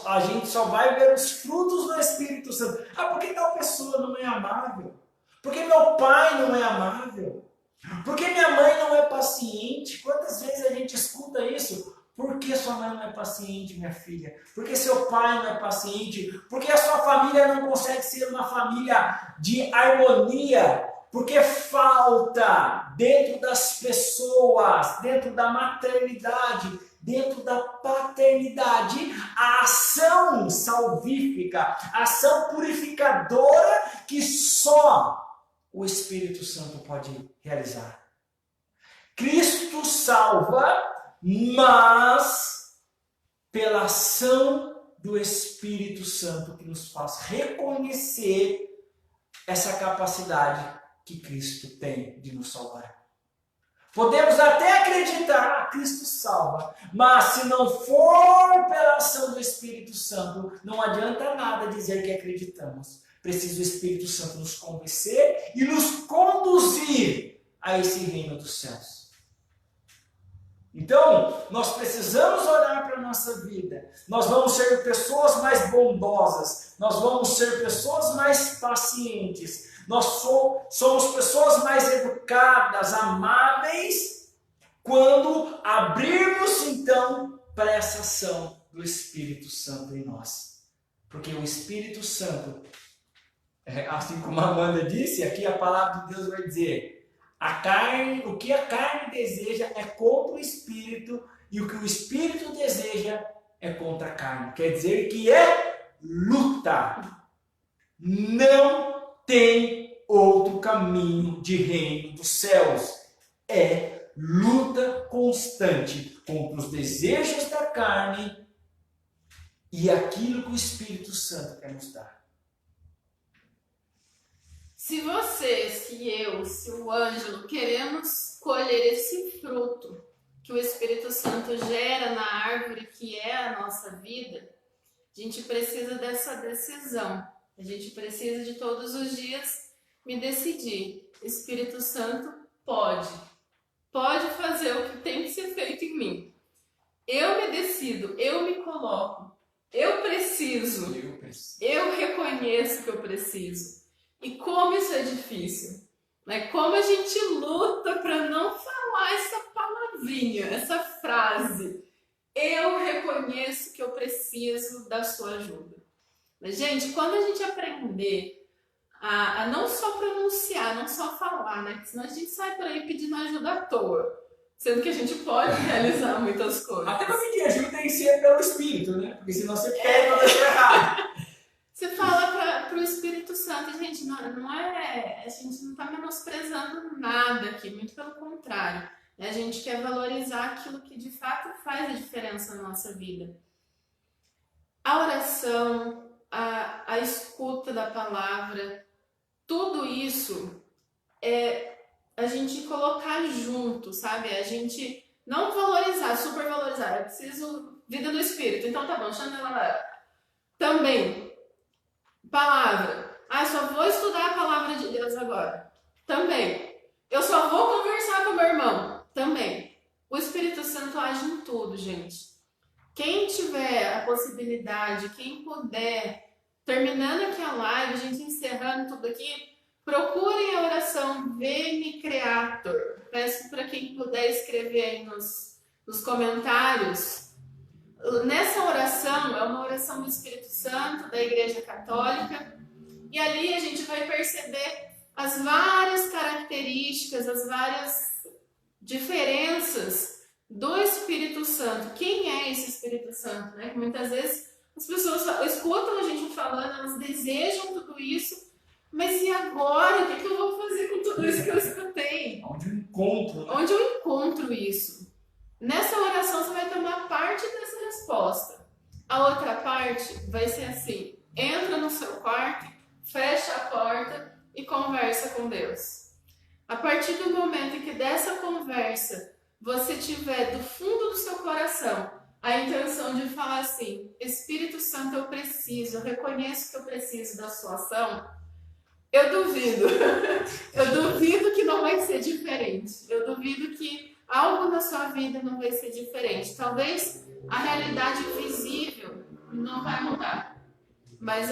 Speaker 1: A gente só vai ver os frutos do Espírito Santo. Ah, por que tal pessoa não é amável? Por que meu pai não é amável? Por que minha mãe não é paciente? Quantas vezes a gente escuta isso? Por que sua mãe não é paciente, minha filha? Por que seu pai não é paciente? Por que a sua família não consegue ser uma família de harmonia? Porque falta dentro das pessoas, dentro da maternidade, dentro da paternidade, a ação salvífica, a ação purificadora que só o Espírito Santo pode realizar. Cristo salva, mas pela ação do Espírito Santo que nos faz reconhecer essa capacidade que Cristo tem de nos salvar. Podemos até acreditar que Cristo salva, mas se não for pela ação do Espírito Santo, não adianta nada dizer que acreditamos. Precisa o Espírito Santo nos convencer e nos conduzir a esse reino dos céus. Então, nós precisamos olhar para a nossa vida. Nós vamos ser pessoas mais bondosas. Nós vamos ser pessoas mais pacientes. Nós somos pessoas mais educadas, amáveis, quando abrirmos, então, para essa ação do Espírito Santo em nós. Porque o Espírito Santo, assim como a Amanda disse, aqui a palavra de Deus vai dizer... o que a carne deseja é contra o Espírito, e o que o Espírito deseja é contra a carne. Quer dizer que é luta. Não tem outro caminho de reino dos céus. É luta constante contra os desejos da carne e aquilo que o Espírito Santo quer nos dar.
Speaker 2: Se você, se eu, se o Ângelo queremos colher esse fruto que o Espírito Santo gera na árvore que é a nossa vida, a gente precisa dessa decisão. A gente precisa de todos os dias me decidir. Espírito Santo pode fazer o que tem que ser feito em mim. Eu me decido, eu me coloco, eu preciso, eu reconheço que eu preciso. E como isso é difícil, né? Como a gente luta para não falar essa palavrinha, essa frase. Eu reconheço que eu preciso da sua ajuda. Mas, gente, quando a gente aprender a não só pronunciar, não só falar, né? Porque senão a gente sai por aí pedindo ajuda à toa. Sendo que a gente pode realizar muitas coisas.
Speaker 1: Até para pedir ajuda tem que ser pelo Espírito, né? Porque senão você pede para dar errado.
Speaker 2: Você fala para o Espírito Santo, gente, não é, a gente não está menosprezando nada aqui, muito pelo contrário. Né? A gente quer valorizar aquilo que de fato faz a diferença na nossa vida. A oração, a escuta da palavra, tudo isso é a gente colocar junto, sabe? A gente não valorizar, supervalorizar. Eu preciso vida do Espírito, então tá bom, Xandela. Também. Palavra. Só vou estudar a palavra de Deus agora. Também. Eu só vou conversar com meu irmão. Também. O Espírito Santo age em tudo, gente. Quem tiver a possibilidade, quem puder, terminando aqui a live, a gente encerrando tudo aqui, procurem a oração Veni Creator. Peço para quem puder escrever aí nos comentários. Nessa oração, é uma oração do Espírito Santo, da Igreja Católica, e ali a gente vai perceber as várias características, as várias diferenças do Espírito Santo. Quem é esse Espírito Santo? Né? Muitas vezes as pessoas escutam a gente falando, elas desejam tudo isso, mas e agora? O que eu vou fazer com tudo isso que eu escutei?
Speaker 1: Onde eu encontro? Né?
Speaker 2: Onde eu encontro isso? Nessa oração você vai tomar parte dessa resposta. A outra parte vai ser assim: entra no seu quarto, fecha a porta e conversa com Deus. A partir do momento em que dessa conversa você tiver do fundo do seu coração a intenção de falar assim: Espírito Santo, eu preciso, eu reconheço que eu preciso da sua ação, eu duvido. Eu duvido que não vai ser diferente. Eu duvido que algo na sua vida não vai ser diferente. Talvez a realidade visível não vai mudar. Mas,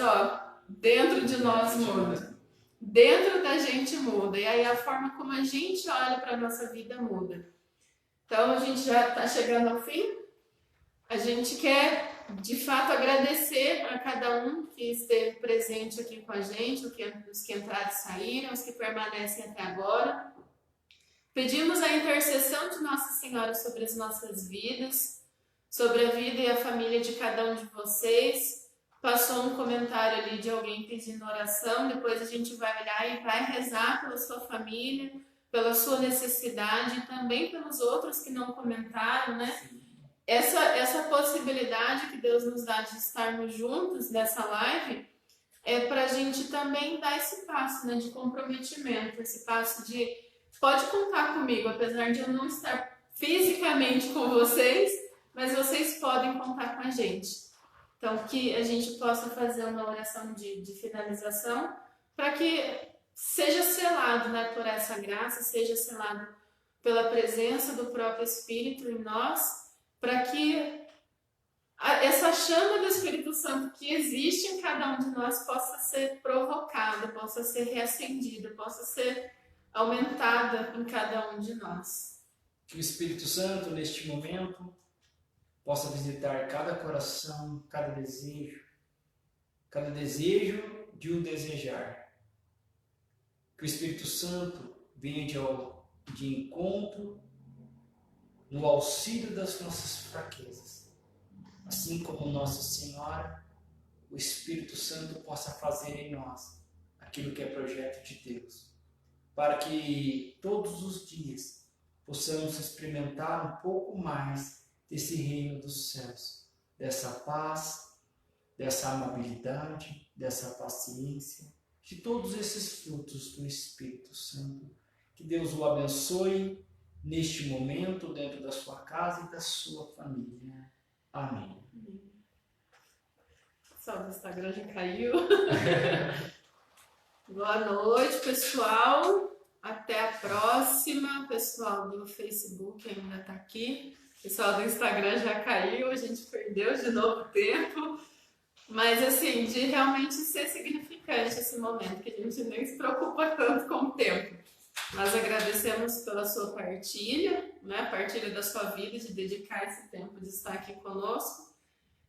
Speaker 2: dentro de nós muda. Dentro da gente muda. E aí a forma como a gente olha para a nossa vida muda. Então, a gente já está chegando ao fim. A gente quer, de fato, agradecer a cada um que esteve presente aqui com a gente, os que entraram e saíram, os que permanecem até agora. Pedimos a intercessão de Nossa Senhora sobre as nossas vidas, sobre a vida e a família de cada um de vocês. Passou um comentário ali de alguém pedindo oração, depois a gente vai olhar e vai rezar pela sua família, pela sua necessidade e também pelos outros que não comentaram, né? Essa possibilidade que Deus nos dá de estarmos juntos nessa live é para a gente também dar esse passo, né, de comprometimento, esse passo de pode contar comigo, apesar de eu não estar fisicamente com vocês, mas vocês podem contar com a gente. Então, que a gente possa fazer uma oração de finalização para que seja selado, né, por essa graça, seja selado pela presença do próprio Espírito em nós, para que essa chama do Espírito Santo que existe em cada um de nós possa ser provocada, possa ser reacendida, possa ser aumentada em cada um de nós.
Speaker 1: Que o Espírito Santo, neste momento, possa visitar cada coração, cada desejo de o desejar. Que o Espírito Santo venha de encontro no auxílio das nossas fraquezas. Assim como Nossa Senhora, o Espírito Santo possa fazer em nós aquilo que é projeto de Deus, para que todos os dias possamos experimentar um pouco mais desse reino dos céus, dessa paz, dessa amabilidade, dessa paciência, de todos esses frutos do Espírito Santo. Que Deus o abençoe neste momento, dentro da sua casa e da sua família. Amém.
Speaker 2: O pessoal do Instagram já caiu. Boa noite, pessoal. Até a próxima. O pessoal do Facebook ainda está aqui. O pessoal do Instagram já caiu. A gente perdeu de novo tempo. Mas, assim, de realmente ser significante esse momento, que a gente nem se preocupa tanto com o tempo. Nós agradecemos pela sua partilha, né? Partilha da sua vida, de dedicar esse tempo de estar aqui conosco.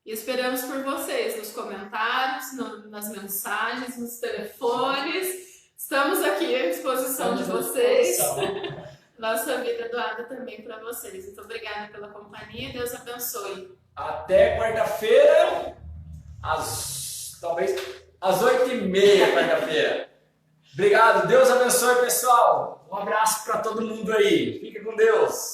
Speaker 2: E esperamos por vocês nos comentários, nas mensagens, nos telefones. Estamos aqui à disposição de vocês. Nossa vida doada também para vocês. Muito obrigada pela companhia. Deus abençoe.
Speaker 1: Até quarta-feira, talvez às 8h30, quarta-feira. Obrigado. Deus abençoe, pessoal. Um abraço para todo mundo aí. Fica com Deus.